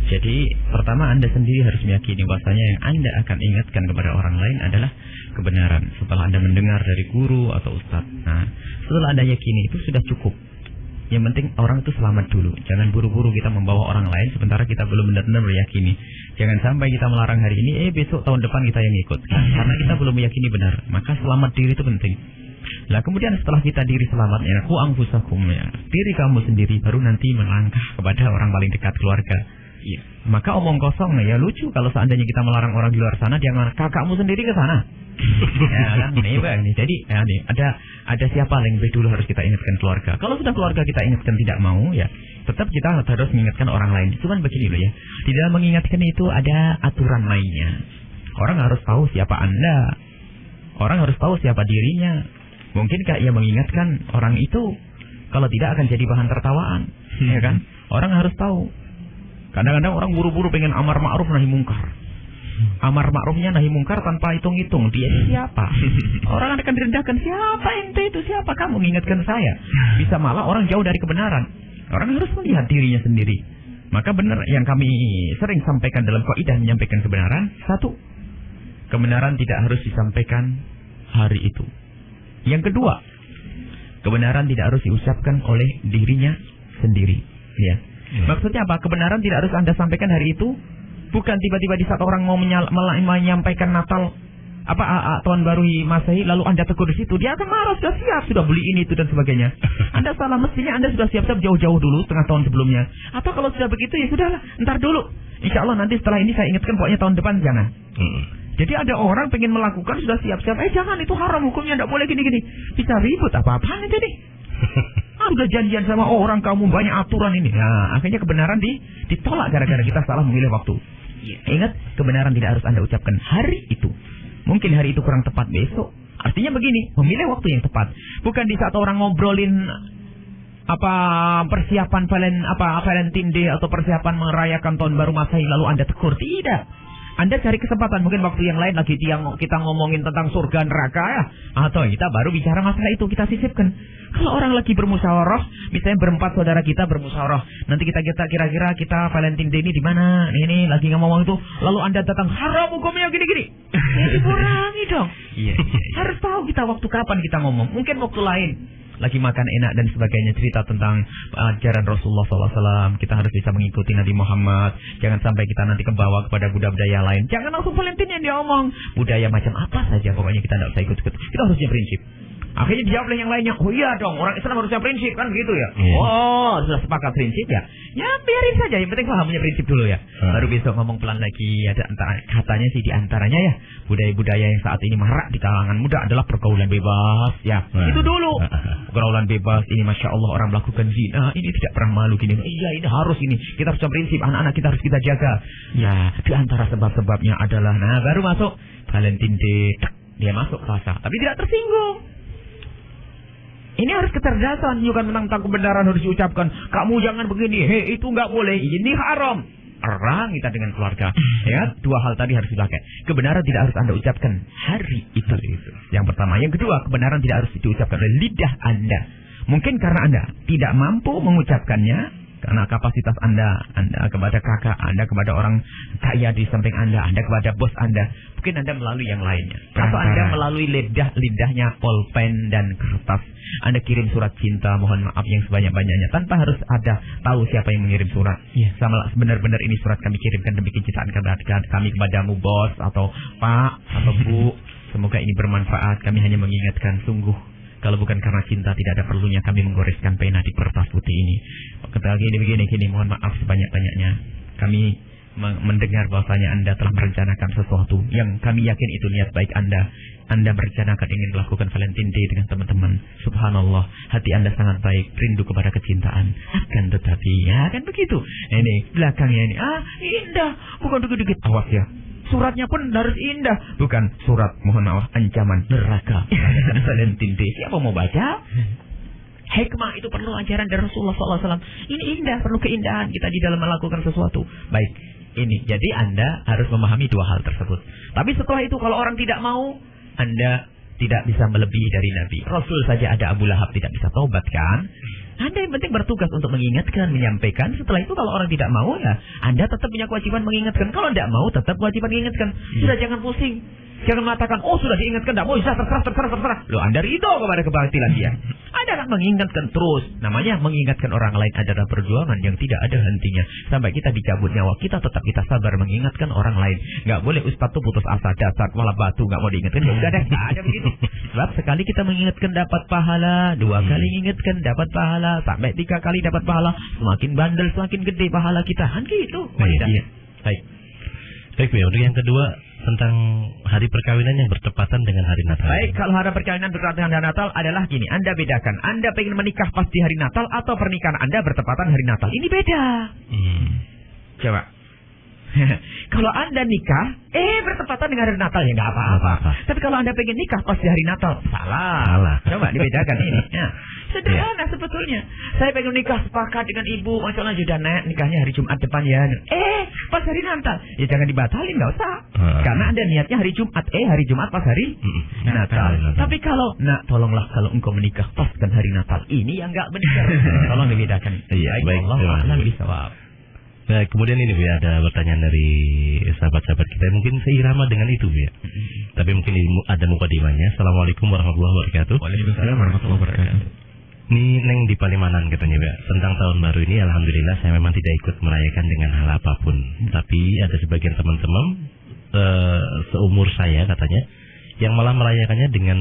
Jadi pertama Anda sendiri harus meyakini bahwasanya yang Anda akan ingatkan kepada orang lain adalah kebenaran. Setelah Anda mendengar dari guru atau ustadz. Nah, setelah Anda yakini itu sudah cukup. Yang penting orang itu selamat dulu. Jangan buru-buru kita membawa orang lain sementara kita belum benar-benar meyakini. Jangan sampai kita melarang hari ini, besok tahun depan kita yang ikut. Karena kita belum meyakini benar. Maka selamat diri itu penting. Nah, kemudian setelah kita diri selamat, ya, ku anfusakum ya, diri kamu sendiri baru nanti melangkah kepada orang paling dekat keluarga. Iya. Maka omong kosong ya lucu kalau seandainya kita melarang orang di luar sana, dia ngomong kakakmu sendiri ke sana. Ya kan, nih Bang. Jadi ya, nih, ada siapa yang lebih dulu harus kita ingatkan keluarga. Kalau sudah keluarga kita ingatkan tidak mau, ya tetap kita harus mengingatkan orang lain. Cuman begini loh ya, di dalam mengingatkan itu ada aturan mainnya. Orang harus tahu siapa Anda. Orang harus tahu siapa dirinya. Mungkinkah ia mengingatkan orang itu? Kalau tidak akan jadi bahan tertawaan, ya kan? Orang harus tahu. Kadang-kadang orang buru-buru pengen amar ma'ruf nahi mungkar. Amar ma'rufnya nahi mungkar tanpa hitung-hitung. Dia siapa? Orang akan direndahkan. Siapa ente itu? Siapa kamu mengingatkan saya? Bisa malah orang jauh dari kebenaran. Orang harus melihat dirinya sendiri. Maka benar yang kami sering sampaikan dalam kaidah menyampaikan kebenaran. Satu, kebenaran tidak harus disampaikan hari itu. Yang kedua, kebenaran tidak harus diucapkan oleh dirinya sendiri. Ya. Maksudnya apa? Kebenaran tidak harus Anda sampaikan hari itu. Bukan tiba-tiba di saat orang mau menyampaikan Natal tahun baru Masehi lalu Anda tegur di situ. Dia akan marah, sudah siap, sudah beli ini itu dan sebagainya. Anda salah, mestinya Anda sudah siap-siap jauh-jauh dulu setengah tahun sebelumnya. Atau kalau sudah begitu ya sudahlah, entar dulu. Insya Allah nanti setelah ini saya ingatkan, pokoknya tahun depan jangan. Jadi ada orang pengen melakukan sudah siap-siap. Jangan, itu haram hukumnya, tidak boleh gini-gini. Bisa ribut apa-apaan itu nih. Udah janjian sama orang, kamu banyak aturan ini. Nah, akhirnya kebenaran ditolak gara-gara kita salah memilih waktu. Ingat, kebenaran tidak harus Anda ucapkan hari itu. Mungkin hari itu kurang tepat besok. Artinya begini, memilih waktu yang tepat. Bukan di saat orang ngobrolin persiapan Valentine Day atau persiapan merayakan tahun baru Masehi lalu Anda tegur. Tidak. Anda cari kesempatan, mungkin waktu yang lain lagi kita ngomongin tentang surga neraka ya, atau kita baru bicara masalah itu, kita sisipkan. Kalau orang lagi bermusyawarah, misalnya berempat saudara kita bermusyawarah, nanti kita kira-kira kita Valentine Day ini di mana? Ini lagi ngomong itu, lalu Anda datang, haram hukumnya gini-gini. Ya dikurangi dong. Harus tahu kita waktu kapan kita ngomong. Mungkin waktu lain lagi makan enak dan sebagainya, cerita tentang ajaran Rasulullah SAW. Kita harus bisa mengikuti Nabi Muhammad. Jangan sampai kita nanti kebawa kepada budaya lain. Jangan langsung Valentine yang diomong. Budaya macam apa saja, pokoknya kita tidak usah ikut-ikut. Kita harus punya prinsip. Akhirnya dijawab oleh yang lainnya, oh iya dong, orang Islam harusnya prinsip kan gitu ya. Oh, sudah sepakat prinsip ya. Ya biarin saja, yang penting paham punya prinsip dulu ya. Baru besok ngomong pelan lagi. Ada katanya sih diantaranya ya, budaya-budaya yang saat ini marak di kalangan muda adalah pergaulan bebas ya. Itu dulu. Pergaulan bebas ini, masya Allah, orang melakukan zina, ini tidak pernah malu gini. Iya, ini harus ini. Kita harus prinsip, anak-anak kita harus kita jaga. Ya, di antara sebab-sebabnya adalah, baru masuk Valentine Day, dia masuk puasa, tapi tidak tersinggung. Ini harus kecerdasan, bukan tentang kebenaran harus diucapkan. Kamu jangan begini, itu nggak boleh, ini haram. Perang kita dengan keluarga. Ya, dua hal tadi harus dipakai. Kebenaran tidak harus Anda ucapkan hari itu. Yang pertama. Yang kedua, kebenaran tidak harus diucapkan oleh lidah Anda. Mungkin karena Anda tidak mampu mengucapkannya, karena kapasitas Anda kepada kakak, Anda kepada orang kaya di samping Anda kepada bos Anda. Mungkin Anda melalui yang lainnya. Atau Anda melalui lidahnya pulpen dan kertas. Anda kirim surat cinta, mohon maaf yang sebanyak-banyaknya, tanpa harus ada tahu siapa yang mengirim surat. Sama benar-benar ini surat kami kirimkan demi kecintaan kami kepadamu bos, atau Pak, atau Bu. Semoga ini bermanfaat. Kami hanya mengingatkan, sungguh kalau bukan karena cinta tidak ada perlunya kami menggoreskan pena di kertas putih ini. Kata begini, mohon maaf sebanyak-banyaknya. Kami mendengar bahwasanya Anda telah merencanakan sesuatu yang kami yakin itu niat baik Anda. Anda merencanakan ingin melakukan Valentine Day dengan teman-teman. Subhanallah, hati Anda sangat baik, rindu kepada kecintaan. Akan tetapi, ya kan begitu. Ini belakangnya ini, indah, bukan dikit-dikit. Awas ya. Suratnya pun harus indah, bukan surat mohon maaf ancaman neraka. Valentine Day, siapa mau baca? Hikmah itu perlu ajaran dari Rasulullah SAW. Ini indah, perlu keindahan kita di dalam melakukan sesuatu. Baik, ini jadi Anda harus memahami dua hal tersebut. Tapi setelah itu kalau orang tidak mau, Anda tidak bisa melebihi dari Nabi. Rasul saja ada Abu Lahab tidak bisa taubat kan? Anda yang penting bertugas untuk mengingatkan, menyampaikan. Setelah itu kalau orang tidak mau ya, Anda tetap punya kewajiban mengingatkan. Kalau tidak mau tetap kewajiban mengingatkan. Sudah jangan pusing. Jangan mengatakan, oh sudah diingatkan, tidak mau, terserah. Loh, Anda ridho kepada kebatilan dia. Anda akan mengingatkan terus. Namanya mengingatkan orang lain adalah perjuangan yang tidak ada hentinya. Sampai kita dicabut nyawa, kita sabar mengingatkan orang lain. Nggak boleh ustaz tuh putus asa, dasar malah batu, nggak mau diingatkan. Ya udah deh, nggak ada begitu. Sebab sekali kita mengingatkan dapat pahala, 2 kali ingatkan dapat pahala, sampai 3 kali dapat pahala. Semakin bandel, semakin gede pahala kita. Kan gitu. Iya. Baik, untuk yang kedua tentang hari perkawinan yang bertepatan dengan hari Natal. Baik, kalau hari perkawinan bertepatan dengan hari Natal adalah gini, Anda bedakan. Anda pengen menikah pas di hari Natal atau pernikahan Anda bertepatan hari Natal. Ini beda. Coba. Kalau Anda nikah, bertepatan dengan hari Natal, ya nggak apa-apa. Tapi kalau Anda pengen nikah pas di hari Natal, salah. Coba dibedakan ini. Ya. Sederhana sebetulnya. Saya pengen nikah sepakat dengan ibu, Masya Allah, sudah nikahnya hari Jumat depan ya. Pas hari Natal, ya jangan dibatalin, nggak usah. Karena Anda niatnya hari Jumat, hari Jumat pas hari Natal. Tapi kalau, tolonglah kalau engkau menikah pas kan hari Natal, ini yang nggak benar. Tolong dibedakan. Iya, baik. Allah bisa. Nah, kemudian ini Bu, ada pertanyaan dari sahabat-sahabat kita, mungkin seirama dengan itu Bu ya. Tapi mungkin ada mukadimahnya. Assalamualaikum warahmatullahi wabarakatuh. Waalaikumsalam warahmatullahi wabarakatuh. Ini Neng di Palimanan katanya Bu. Tentang tahun baru ini alhamdulillah saya memang tidak ikut merayakan dengan hal apapun. Tapi ada sebagian teman-teman seumur saya katanya yang malah merayakannya dengan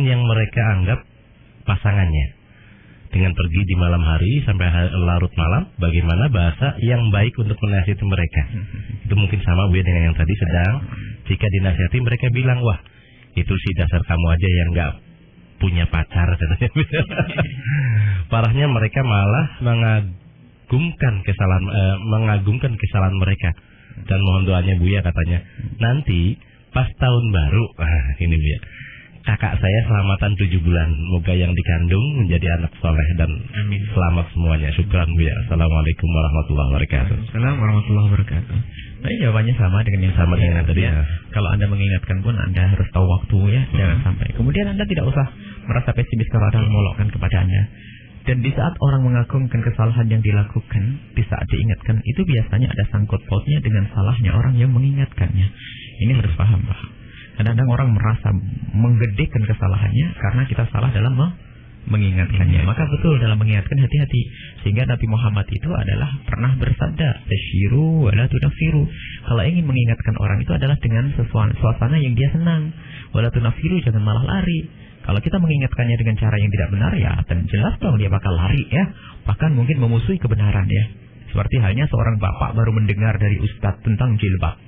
yang mereka anggap pasangannya. Dengan pergi di malam hari sampai larut malam, bagaimana bahasa yang baik untuk menasihati mereka. Itu mungkin sama Bu ya dengan yang tadi, sedang jika dinasihati mereka bilang, wah itu sih dasar kamu aja yang gak punya pacar. Parahnya mereka malah mengagumkan kesalahan mereka. Dan mohon doanya Bu ya katanya, nanti pas tahun baru, ini Bu ya, kakak saya selamatan 7 bulan. Moga yang dikandung menjadi anak soleh dan amin. Selamat semuanya. Syukran Bu ya. Assalamualaikum warahmatullahi wabarakatuh. Assalamualaikum warahmatullahi wabarakatuh. Nah, jawabannya sama dengan yang sama dengan tadi ya. Kalau Anda mengingatkan pun Anda harus tahu waktu ya, jangan sampai. Kemudian Anda tidak usah merasa pesimis kalau ada yang melolokkan kepada Anda. Dan di saat orang mengagungkan kesalahan yang dilakukan, di saat diingatkan, itu biasanya ada sangkut pautnya dengan salahnya orang yang mengingatkannya. Ini harus paham, Pak. Kadang-kadang orang merasa menggedekan kesalahannya karena kita salah dalam mengingatkannya. Maka betul dalam mengingatkan hati-hati. Sehingga Nabi Muhammad itu adalah pernah bersabda, "Basyiru wa la tunafiru." Kalau ingin mengingatkan orang itu adalah dengan suasana yang dia senang. Wa la tunafiru, jangan malah lari. Kalau kita mengingatkannya dengan cara yang tidak benar, ya dan jelas dong dia bakal lari ya. Bahkan mungkin memusuhi kebenaran ya. Seperti halnya seorang bapak baru mendengar dari ustadz tentang jilbab.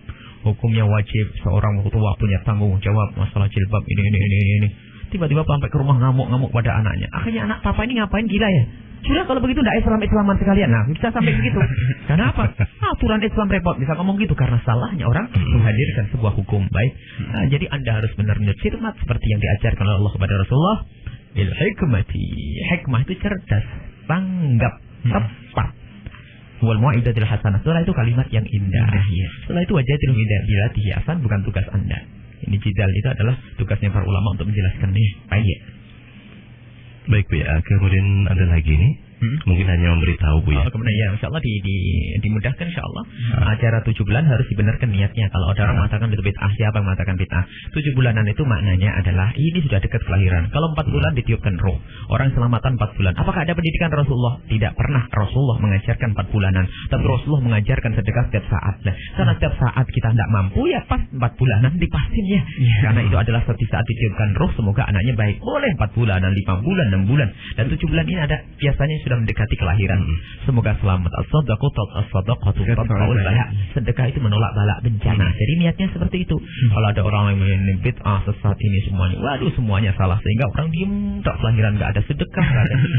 Hukumnya wajib, seorang tua punya tanggung jawab masalah jilbab ini. Tiba-tiba sampai ke rumah ngamuk-ngamuk pada anaknya. Akhirnya anak papa ini ngapain, gila ya? Sudah kalau begitu tidak Islaman sekalian. Nah, bisa sampai begitu. Karena apa? Aturan Islam repot. Bisa ngomong gitu karena salahnya orang menghadirkan sebuah hukum baik. Nah, jadi Anda harus benar-benar cermat seperti yang diajarkan oleh Allah kepada Rasulullah. Bil hikmati. Hikmah itu cerdas, tanggap, tepat. Wal mu'idatil hasanah. Setelah itu kalimat yang indah. Setelah itu wajadil bilati hasan, bukan tugas Anda. Ini jidal itu adalah tugasnya para ulama untuk menjelaskannya. Baik Bu ya, kemudian ada lagi nih. Mungkin hanya memberitahu Bu ya. Kemudian ya insya Allah dimudahkan insya Allah. Acara 7 bulan harus dibenarkan niatnya. Kalau ada orang mengatakan itu bid'ah, siapa yang mengatakan bid'ah? 7 bulanan itu maknanya adalah ini sudah dekat kelahiran. Kalau 4 bulan ditiupkan roh. Orang selamatan 4 bulan. Apakah ada pendidikan Rasulullah? Tidak pernah Rasulullah mengajarkan 4 bulanan. Tapi Rasulullah mengajarkan sedekah setiap saat. Nah, karena setiap saat kita tidak mampu ya pas 4 bulanan dipasin ya. Karena itu adalah setiap saat ditiupkan roh, semoga anaknya baik. Boleh 4 bulanan, 5 bulan, 6 bulan. Dan 7 bulan ini ada biasanya sudah mendekati kelahiran. Semoga selamat. As-sadaqatu tatfa'ul bala. Sedekah itu menolak bala bencana. Jadi niatnya seperti itu. Kalau ada orang yang menimpit sesat ini semuanya, waduh semuanya salah, sehingga orang diem tak kelahiran, nggak ada sedekah,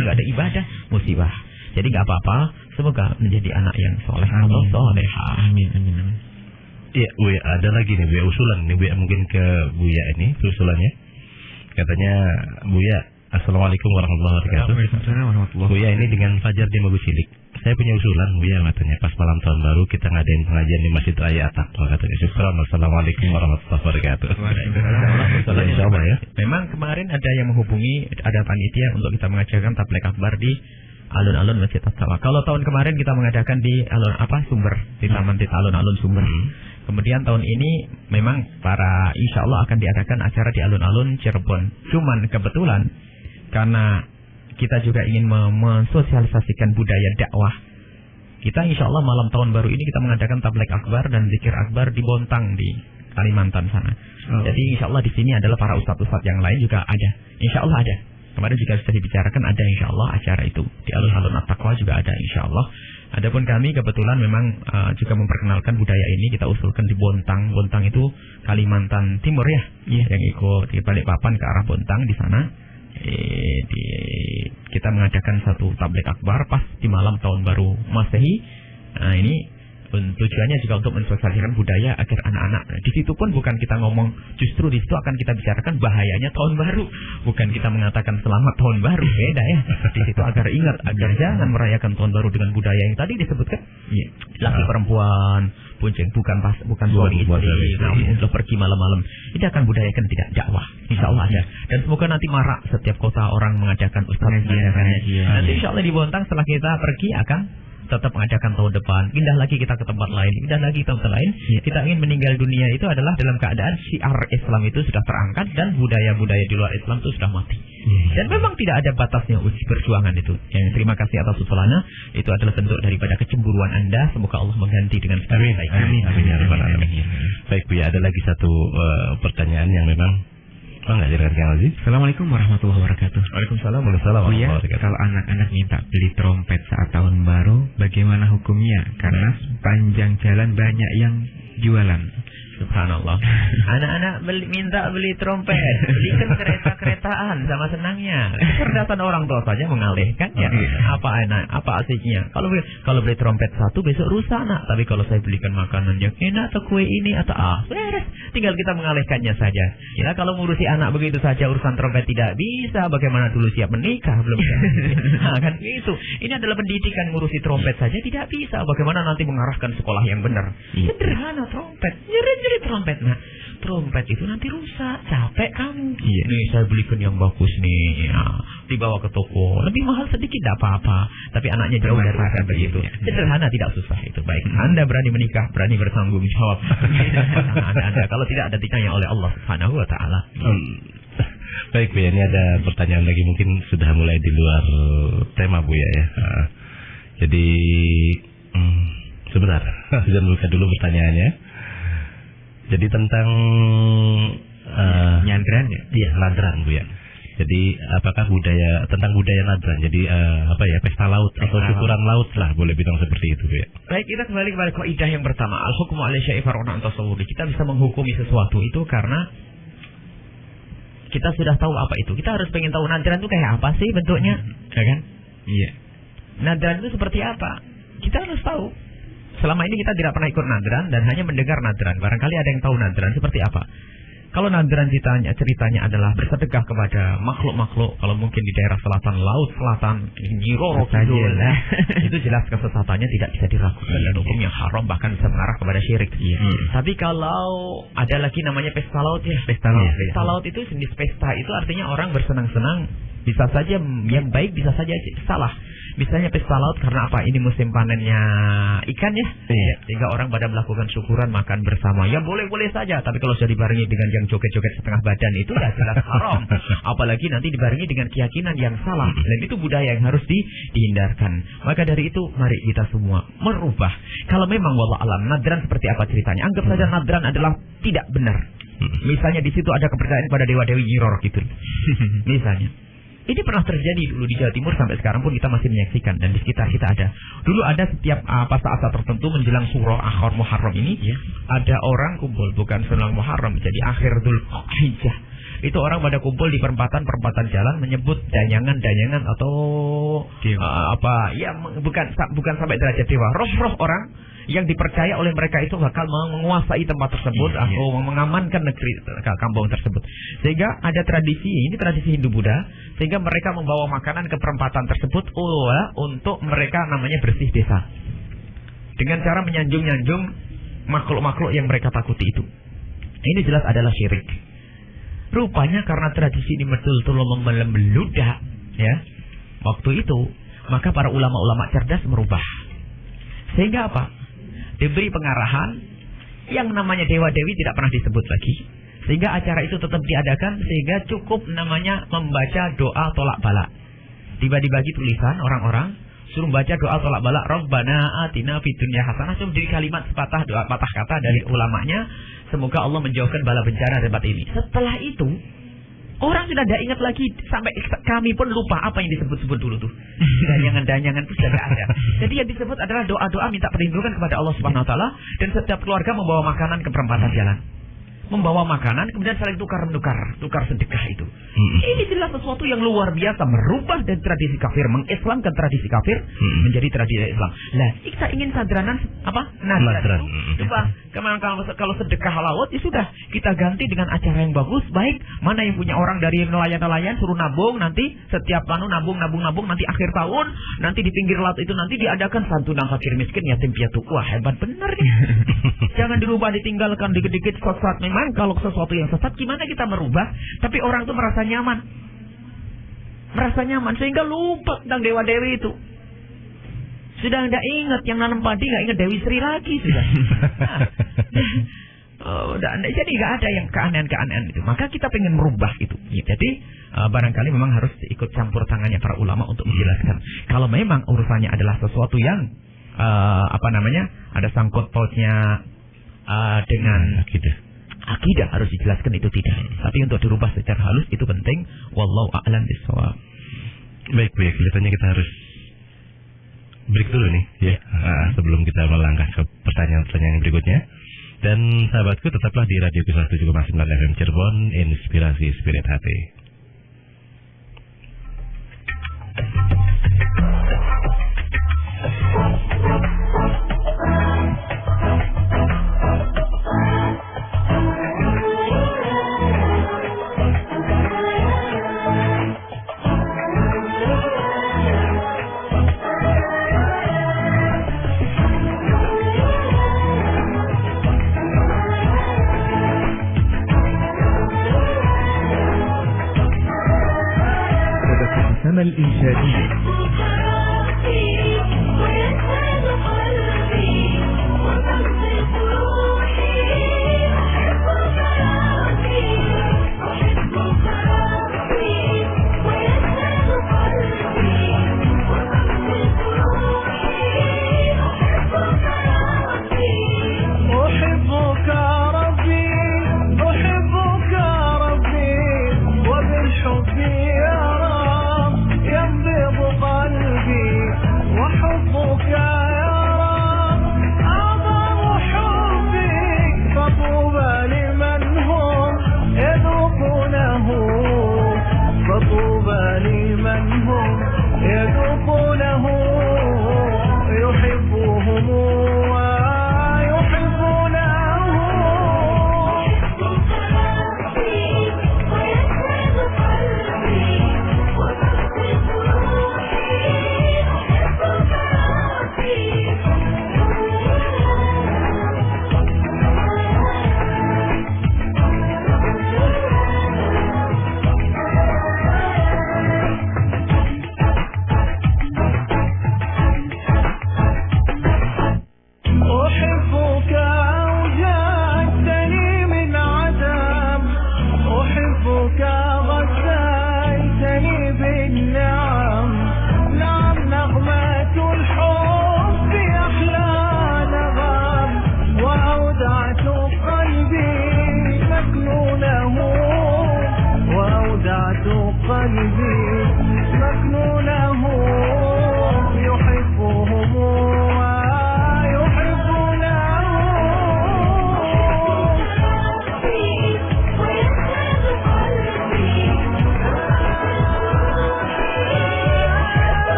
nggak ada ibadah, musibah. Jadi nggak apa-apa. Semoga menjadi anak yang soleh atau solehah. Amin. Iya, Bu ya, ada lagi nih Bu ya, usulan nih Bu ya, mungkin ke Bu ya ini usulannya. Katanya Bu ya, Assalamualaikum warahmatullahi wabarakatuh. Bu ya, ini dengan Fajar di Mogu Cilik. Saya punya usulan Bu ya, katanya pas malam tahun baru kita ngadain pengajian di Masjid Raya At-Taqwa katanya. Syukran. Assalamualaikum warahmatullahi wabarakatuh. Insyaallah ya. Memang kemarin ada yang menghubungi, ada panitia untuk kita mengajarkan tabligh akbar di alun-alun Masjid At-Taqwa. Kalau tahun kemarin kita mengadakan di alun Sumber, di Taman Alun-alun Sumber. Kemudian tahun ini memang insya Allah akan diadakan acara di alun-alun Cirebon. Cuman kebetulan karena kita juga ingin mensosialisasikan budaya dakwah, kita insya Allah malam tahun baru ini kita mengadakan tabligh akbar dan zikir akbar di Bontang di Kalimantan sana. Jadi insya Allah di sini adalah para ustadz-ustadz yang lain juga ada. Insya Allah ada. Kemarin juga sudah dibicarakan ada insya Allah acara itu di alun-alun At-Taqwa juga ada insya Allah. Adapun kami kebetulan memang juga memperkenalkan budaya ini kita usulkan di Bontang. Bontang itu Kalimantan Timur ya, yang ikut di Balikpapan ke arah Bontang di sana. Kita mengadakan satu tabligh akbar pas di malam tahun baru Masehi. Nah ini tujuannya juga untuk mensosialisasikan budaya agar anak-anak. Di situ pun bukan kita ngomong, justru di situ akan kita bicarakan bahayanya tahun baru. Bukan kita mengatakan selamat tahun baru, beda ya. Di situ agar ingat, agar jangan merayakan tahun baru dengan budaya yang tadi disebutkan. Laki perempuan, bukan suami istri, untuk pergi malam-malam. Ini akan budayakan tidak dakwah. Insya Allah ada. Dan semoga nanti marak setiap kota orang mengadakan ustaz. Nanti insya Allah di Bontang setelah kita pergi akan tetap mengadakan tahun depan, pindah lagi kita ke tempat lain, pindah lagi ke tempat lain. Kita ingin meninggal dunia itu adalah dalam keadaan syiar Islam itu sudah terangkat dan budaya-budaya di luar Islam itu sudah mati. Dan memang tidak ada batasnya uji perjuangan itu. Yang terima kasih atas usulannya, itu adalah bentuk daripada kecemburuan Anda. Semoga Allah mengganti dengan sebaik baik. Amin. Baik Bu ya, ada lagi satu pertanyaan yang memang Assalamualaikum warahmatullahi wabarakatuh. Waalaikumsalam warahmatullahi wabarakatuh. Kalau anak-anak minta beli trompet saat tahun baru, bagaimana hukumnya? Karena sepanjang jalan banyak yang jualan. Subhanallah. Anak-anak minta beli trompet, belikan kereta-keretaan sama senangnya. Kecerdasan orang tua saja mengalihkan ya. Apa asiknya? Kalau beli trompet satu besok rusak nak. Tapi kalau saya belikan makanan yang enak atau kue ini atau beres. Tinggal kita mengalihkannya saja. Ya kalau ngurusi anak begitu saja urusan trompet tidak bisa. Bagaimana dulu siap menikah belum? Nah, kan gitu. Ini adalah pendidikan, ngurusi trompet saja tidak bisa. Bagaimana nanti mengarahkan sekolah yang benar? Sederhana trompet. Jadi trompet, trompet itu nanti rusak, capek kamu. Nih saya belikan yang bagus nih, dibawa ke toko, lebih mahal sedikit tidak apa-apa, tapi anaknya jauh dari rumah begitu. Sederhana, tidak susah itu. Baik, Anda berani menikah, berani bertanggung jawab. Anda kalau tidak ada ditanya oleh Allah Subhanahu Wa Taala. Baik Bu ya, ini ada pertanyaan lagi mungkin sudah mulai di luar tema Bu ya. Jadi sebentar, saya buka dulu pertanyaannya. Jadi tentang nyadran ya? Iya, nadran Bu ya. Jadi apakah tentang budaya nadran? Jadi pesta laut atau syukuran laut lah, boleh bilang seperti itu Bu ya. Baik, kita kembali kepada kaidah yang pertama, al-hukmu 'ala syai'i far'un 'an tasawwuri. Kita bisa menghukumi sesuatu itu karena kita sudah tahu apa itu. Kita harus pengen tahu nadran itu kayak apa sih bentuknya, ya kan? Iya. Nadran itu seperti apa? Kita harus tahu. Selama ini kita tidak pernah ikut nadran dan hanya mendengar nadran. Barangkali ada yang tahu nadran seperti apa. Kalau nadran ceritanya adalah bersedekah kepada makhluk-makhluk. Kalau mungkin di daerah selatan, laut selatan, Nyiroro Kidul, itu jelas kesesatannya tidak bisa diragukan dan hukumnya haram, bahkan bisa mengarah kepada syirik. Tapi kalau ada lagi namanya pesta laut ya. Pesta laut itu jenis pesta itu artinya orang bersenang-senang. Bisa saja yang baik, bisa saja salah. Misalnya pesta laut karena apa? Ini musim panennya ikan ya. Sehingga orang pada melakukan syukuran, makan bersama. Ya boleh-boleh saja. Tapi kalau sudah dibarengi dengan yang joget-joget setengah badan itu ya jelas haram. Apalagi nanti dibarengi dengan keyakinan yang salah. Dan itu budaya yang harus dihindarkan. Maka dari itu mari kita semua merubah. Kalau memang wallah alam nadran seperti apa ceritanya? Anggap saja nadran adalah tidak benar. Misalnya di situ ada kepercayaan pada dewa-dewi Nyiroro gitu. Misalnya. Ini pernah terjadi dulu di Jawa Timur, sampai sekarang pun kita masih menyaksikan dan di sekitar kita ada. Dulu ada setiap saat-saat tertentu menjelang surah akhir Muharram ini, ada orang kumpul, bukan senang Muharram, jadi akhir Dzulhijjah. Itu orang pada kumpul di perempatan jalan menyebut danyangan atau bukan sampai derajat dewa, roh-roh orang yang dipercaya oleh mereka itu bakal menguasai tempat tersebut atau mengamankan negeri kampung tersebut. Sehingga ada tradisi, ini tradisi Hindu-Buddha, sehingga mereka membawa makanan ke perempatan tersebut untuk mereka namanya bersih desa. Dengan cara menyanjung-nyanjung makhluk-makhluk yang mereka takuti itu. Ini jelas adalah syirik. Rupanya karena tradisi ini betul-betul membeludak ya waktu itu, maka para ulama-ulama cerdas merubah. Sehingga apa? Diberi pengarahan yang namanya dewa-dewi tidak pernah disebut lagi. Sehingga acara itu tetap diadakan, sehingga cukup namanya membaca doa tolak balak. Tiba dibagi tulisan orang-orang, suruh baca doa tolak balak, Rabbana atina fid dunya hasanah, cuma jadi kalimat sepatah doa patah kata dari ulamanya, semoga Allah menjauhkan bala bencana dari tempat ini. Setelah itu orang sudah tidak ingat lagi, sampai kami pun lupa apa yang disebut-sebut dulu tuh. Danyangan-danyangan itu sudah tidak ada. Jadi yang disebut adalah doa-doa minta perlindungan kepada Allah Subhanahu Wa Taala, dan setiap keluarga membawa makanan ke perempatan jalan. Membawa makanan, kemudian saling tukar sedekah itu. Ini adalah sesuatu yang luar biasa, merubah dari tradisi kafir, mengislamkan tradisi kafir menjadi tradisi Islam. Nah, kita ingin sadranan apa? Nadran. Coba, kalau sedekah laut, ya sudah, kita ganti dengan acara yang bagus, baik. Mana yang punya orang dari nelayan-nelayan suruh nabung, nanti setiap nabung, nanti akhir tahun, nanti di pinggir laut itu nanti diadakan santunan fakir miskin, yatim piatu. Wah, hebat benar ya. Jangan dirubah, ditinggalkan dikit-dikit sesat. Memang kalau sesuatu yang sesat, gimana kita merubah? Tapi orang itu merasa nyaman sehingga lupa tentang dewa-dewi itu. Sudah tidak ingat yang nanam padi, nggak ingat Dewi Sri lagi sudah. Jadi nggak ada yang keanehan-keanehan itu. Maka kita pengen merubah itu. Jadi barangkali memang harus ikut campur tangannya para ulama untuk menjelaskan. Kalau memang urusannya adalah sesuatu yang ada sangkut pautnya dengan akidah harus dijelaskan, itu tidak. Tapi untuk dirubah secara halus itu penting. Wallahu a'lam bishawab. Baik, kelihatannya kita harus break dulu nih ya. Sebelum kita melangkah ke pertanyaan-pertanyaan berikutnya. Dan sahabatku, tetaplah di Radio 107,9 FM Cirebon, Inspirasi Spirit Hati.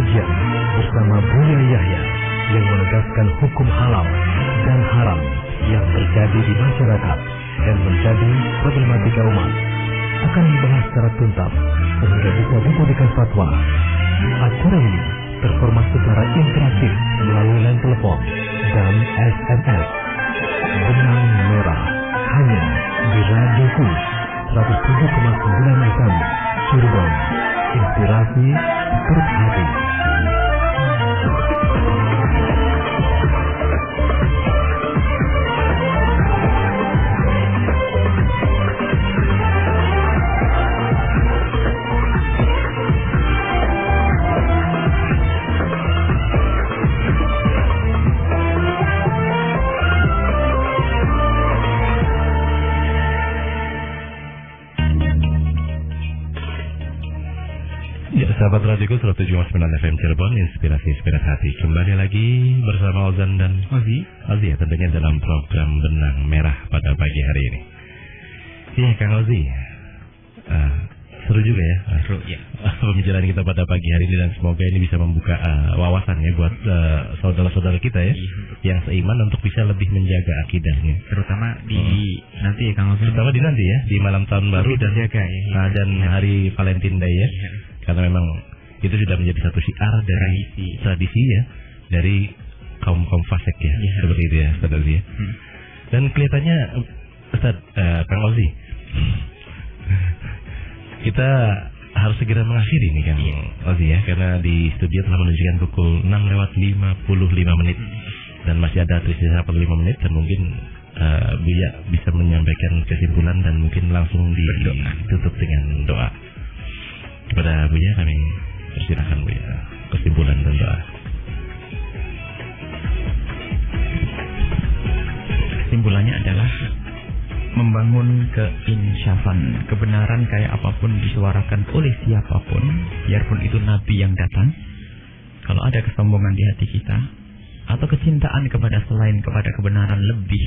kajian bersama Buya Yahya yang menegaskan hukum halal dan haram yang terjadi di masyarakat dan menjadi problematika umat akan dibahas secara tuntas sehingga bisa dijadikan fatwa. Acara ini terformat secara interaktif melalui line telepon dan SMS. Benang Merah hanya di Radio Kuy 107,9 FM Cirebon. Inspirasi Spirit Hati. Sahabat Radioku 107,9 FM Cirebon, Inspirasi Spirit Hati. Kembali lagi bersama Ozan dan Ozi ya, tentunya dalam program Benang Merah pada pagi hari ini. Iya Kang Ozi, seru juga ya, seru ya pembicaraan kita pada pagi hari ini, dan semoga ini bisa membuka wawasan ya buat saudara-saudara kita ya yang seiman untuk bisa lebih menjaga akidahnya, terutama di nanti ya Kang Ozi, terutama di nanti ya, di malam tahun baru dan jaga ya, dan hari Valentine Day ya. Karena memang itu sudah menjadi satu syiar dari tradisi ya, dari kaum fasik ya, seperti itu ya Ustaz Ozi ya. Dan kelihatannya Ustaz Kang Ozi, kita harus segera mengakhiri nih Kang Ozi ya, karena di studio telah menunjukkan pukul 6:55 dan masih ada tersisa 45 menit, dan mungkin Buya bisa menyampaikan kesimpulan dan mungkin langsung ditutup dengan doa. Kepada Buya kami persilakan Buya kesimpulan dan doa. Kesimpulannya adalah membangun keinsyafan, kebenaran kayak apapun disuarakan oleh siapapun, biarpun itu nabi yang datang. Kalau ada kesombongan di hati kita atau kecintaan kepada selain kepada kebenaran, lebih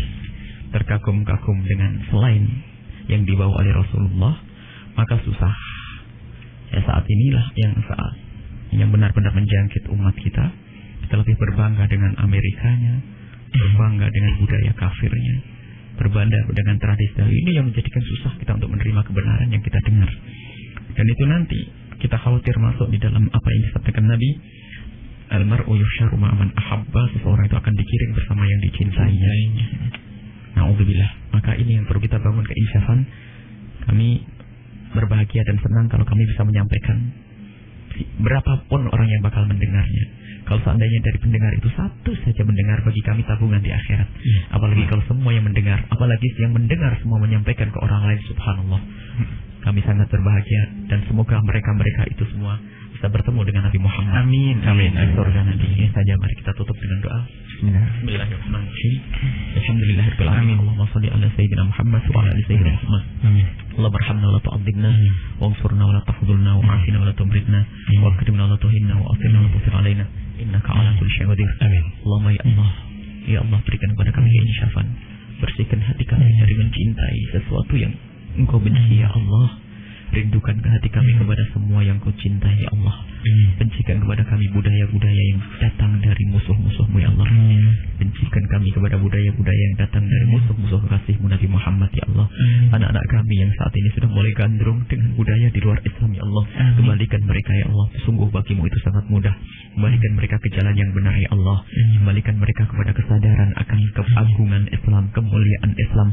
terkagum-kagum dengan selain yang dibawa oleh Rasulullah, maka susah. Ya, saat inilah yang benar-benar menjangkit umat kita. Kita lebih berbangga dengan Amerikanya, berbangga dengan budaya kafirnya, berbangga dengan tradisi ini yang menjadikan susah kita untuk menerima kebenaran yang kita dengar. Dan itu nanti kita khawatir masuk di dalam apa yang disampaikan Nabi, almar'u yuhsyaru ma'aman ahabba, seseorang itu akan dikirim bersama yang dicintainya. Na'udzubillah. Maka ini yang perlu kita bangun, keinsyafan. Kami berbahagia dan senang kalau kami bisa menyampaikan berapapun orang yang bakal mendengarnya. Kalau seandainya dari pendengar itu satu saja mendengar, bagi kami tabungan di akhirat. Apalagi kalau semua yang mendengar, apalagi yang mendengar semua menyampaikan ke orang lain, subhanallah. Kami sangat berbahagia, dan semoga mereka itu semua bisa bertemu dengan Nabi Muhammad. Amin. Amin. Di surga nanti. Ini saja, mari kita tutup dengan doa. Bismillahirrahmanirrahim. Alhamdulillahirabbil alamin. Allahumma shalli ala sayyidina Muhammad wa ala ali sayyidina Muhammad. Amin. Allahumma arhamna wa la tu'adzibna, wansurna wa la tahdhurna, wa afina wa la tumritna, wa akrimna wa la tuhinna, wa athirna wa la tusir alaina, innaka ala kulli syai'in qadir. Amin. Allahumma ya Allah berikan kepada kami keinsyafan, bersihkan hati kami dari mencintai sesuatu yang Engkau benci ya Allah. Rindukan ke hati kami kepada semua yang Kau cintai ya Allah. Bencikan kepada kami budaya-budaya yang datang dari musuh-musuhmu ya Allah. Bencikan kami kepada budaya-budaya yang datang dari musuh-musuh kekasihmu Nabi Muhammad ya Allah. Anak-anak kami yang saat ini sudah mulai gandrung dengan budaya di luar Islam ya Allah, kembalikan mereka ya Allah. Sungguh bagimu itu sangat mudah. Kembalikan mereka ke jalan yang benar ya Allah. Kembalikan mereka kepada kesadaran akan keagungan Islam, kemuliaan Islam,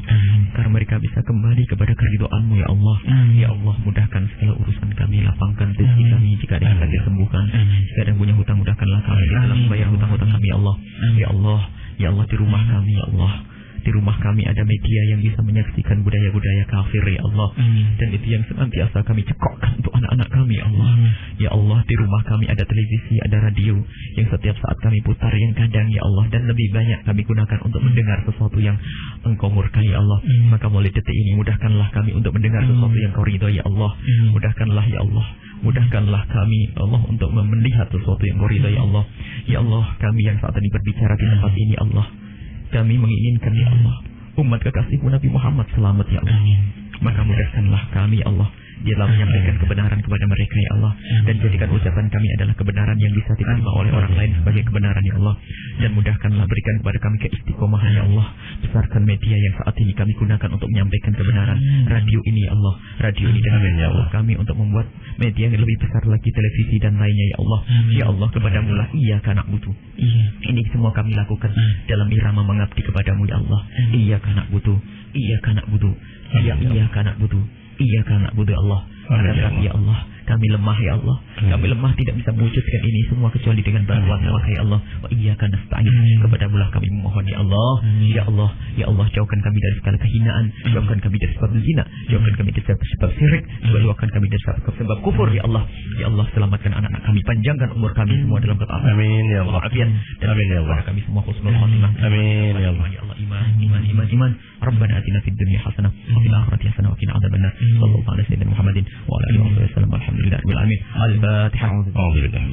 agar mereka bisa kembali kepada keridhaan-Mu ya Allah. Ya Allah, mudahkan segala urusan kami, lapangkan rezeki kami, jika ada yang sakit sembuhkan, jika ada yang punya hutang mudahkanlah kami di dalam membayar hutang-hutang kami ya Allah. Ya Allah, ya Allah, di rumah kami ya Allah, di rumah kami ada media yang bisa menyaksikan budaya-budaya kafir ya Allah, dan itu yang senantiasa kami cekokkan untuk anak-anak kami ya Allah. Ya Allah, di rumah kami ada televisi, ada radio yang setiap saat kami putar, yang kadang ya Allah, dan lebih banyak kami gunakan untuk mendengar sesuatu yang Engkau murkai ya Allah. Maka mulai detik ini mudahkanlah kami untuk mendengar sesuatu yang Kau ridho ya Allah. Mudahkanlah ya Allah, mudahkanlah kami Allah untuk melihat sesuatu yang Kau ridho ya Allah. Ya Allah, kami yang saat ini berbicara di tempat ini Allah, kami menginginkan ya Allah umat kekasihmu Nabi Muhammad selamat ya Allah. Maka mudahkanlah kami ya Allah, Dia telah menyampaikan kebenaran kepada mereka ya Allah. Dan jadikan ucapan kami adalah kebenaran yang bisa diterima oleh orang lain sebagai kebenaran ya Allah. Dan mudahkanlah berikan kepada kami keistiqomahan ya Allah. Besarkan media yang saat ini kami gunakan untuk menyampaikan kebenaran. Radio ini ya Allah. Radio ini dan ya Allah kami untuk membuat media yang lebih besar lagi, televisi dan lainnya ya Allah. Ya Allah, kepadamu lah iyyaka na'budu. Ini semua kami lakukan dalam irama mengabdi kepadamu ya Allah. Iyyaka na'budu, iyyaka na'budu, iyyaka na'budu, iyyaka na'budu Allah. Ya Allah, kami lemah ya Allah. Kami lemah tidak bisa mewujudkan ini semua kecuali dengan bantuan-Mu ya Allah. Wa iyyaka nasta'in. Kepadamu lah kami memohon ya Allah. Ya Allah, ya Allah, jauhkan kami dari segala kehinaan, jauhkan kami dari sebab zina, jauhkan kami dari sebab syirik, jauhkan kami dari sebab kufur ya Allah. Ya Allah, selamatkan anak-anak kami, panjangkan umur kami semua dalam ketaatan. Amin ya Allah. Afian dan amin ya Allah. Kami semua husnul khatimah. Amin ya Allah. Ya Allah, iman. Rabbana atina fid dunya hasanah wa fil akhirati hasanah wa qina adzabannar. Sallallahu alaihi wasallam Muhammadin wa ala alihi wasallam. Alhamdulillahirabbil alamin. Al-Fatihah. Alhamdulillah.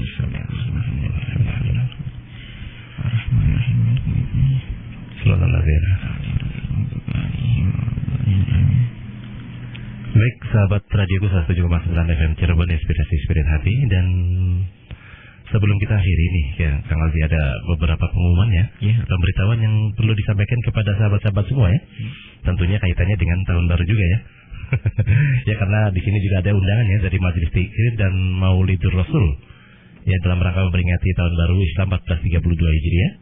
Baik, sahabat radioku 107,9 FM Cirebon, Inspirasi Spirit Hati. Dan sebelum kita akhiri nih ya, Kang Alzi, ada beberapa pengumuman ya, pemberitahuan yang perlu disampaikan kepada sahabat-sahabat semua ya. Tentunya kaitannya dengan tahun baru juga ya. Ya, karena di sini juga ada undangan ya dari Majelis Zikir dan Maulidur Rasul ya, dalam rangka memperingati tahun baru Islam 1432 Hijriah.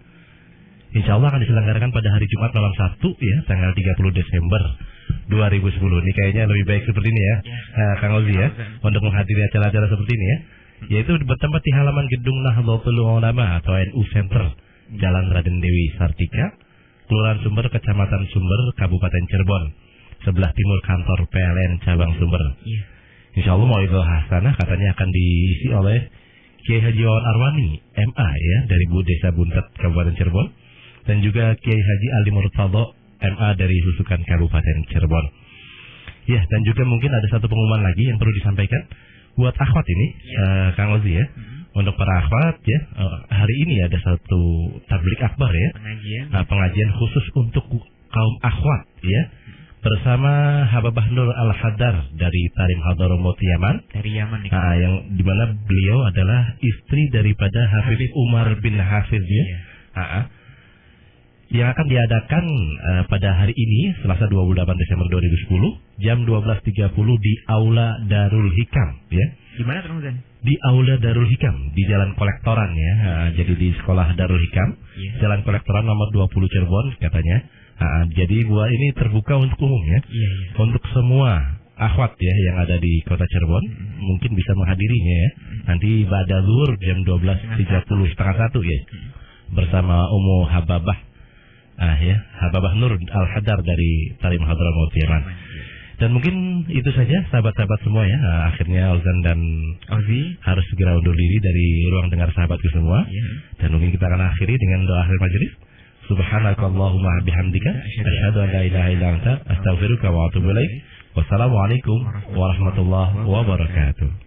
Insya Allah akan diselenggarakan pada hari Jumat malam Sabtu ya, tanggal 30 Desember 2010. Ini kayaknya lebih baik seperti ini ya, Kang Ozi ya, untuk menghadiri acara-acara seperti ini ya. Yaitu bertempat di halaman gedung Nahdlatul Ulama atau NU Center, Jalan Raden Dewi Sartika, Kelurahan Sumber, Kecamatan Sumber, Kabupaten Cirebon, sebelah timur kantor PLN Cabang Sumber. Insya Allah Mauidul Hasanah katanya akan diisi oleh Kiai Haji Wawan Arwani MA ya, dari Bu Desa Buntet Kabupaten Cirebon, dan juga Kiai Haji Ali Murtado MA dari Susukan Kabupaten Cirebon. Ya, dan juga mungkin ada satu pengumuman lagi yang perlu disampaikan buat akhwat ini, Kang Ozi ya. Untuk para akhwat ya, hari ini ada satu tablik akbar ya, pengajian khusus untuk kaum akhwat ya, bersama Hababah Nur Al-Hadar dari Tarim Hadramaut Yaman. Dari Yaman nih. Yang dimana beliau adalah istri daripada Hafiz Umar bin Hafiz ya. Yang akan diadakan pada hari ini Selasa 28 Desember 2010 jam 12.30 di Aula Darul Hikam ya. Di mana Kang Zan? Di Aula Darul Hikam di Jalan Kolektoran ya. Jadi di Sekolah Darul Hikam, Jalan Kolektoran nomor 20 Cirebon katanya. Jadi buat ini terbuka untuk umum ya. Untuk semua akhwat ya yang ada di Kota Cirebon mungkin bisa menghadirinya ya. Nanti ba'da zuhur jam 12.30 setengah 1 ya. Bersama Ummu Hababah ya, Hababah Nur Al-Hadar dari Tarim Hadramaut Yaman. Dan mungkin itu saja sahabat-sahabat semua ya. Akhirnya Ozan dan Ozi harus segera undur diri dari ruang dengar sahabatku semua. Dan mungkin kita akan akhiri dengan doa akhir majelis. Subhanakallahumma bihamdika asyhadu an la ilaha illa anta astaghfiruka wa atubu ilaik. Wassalamualaikum warahmatullahi wabarakatuh.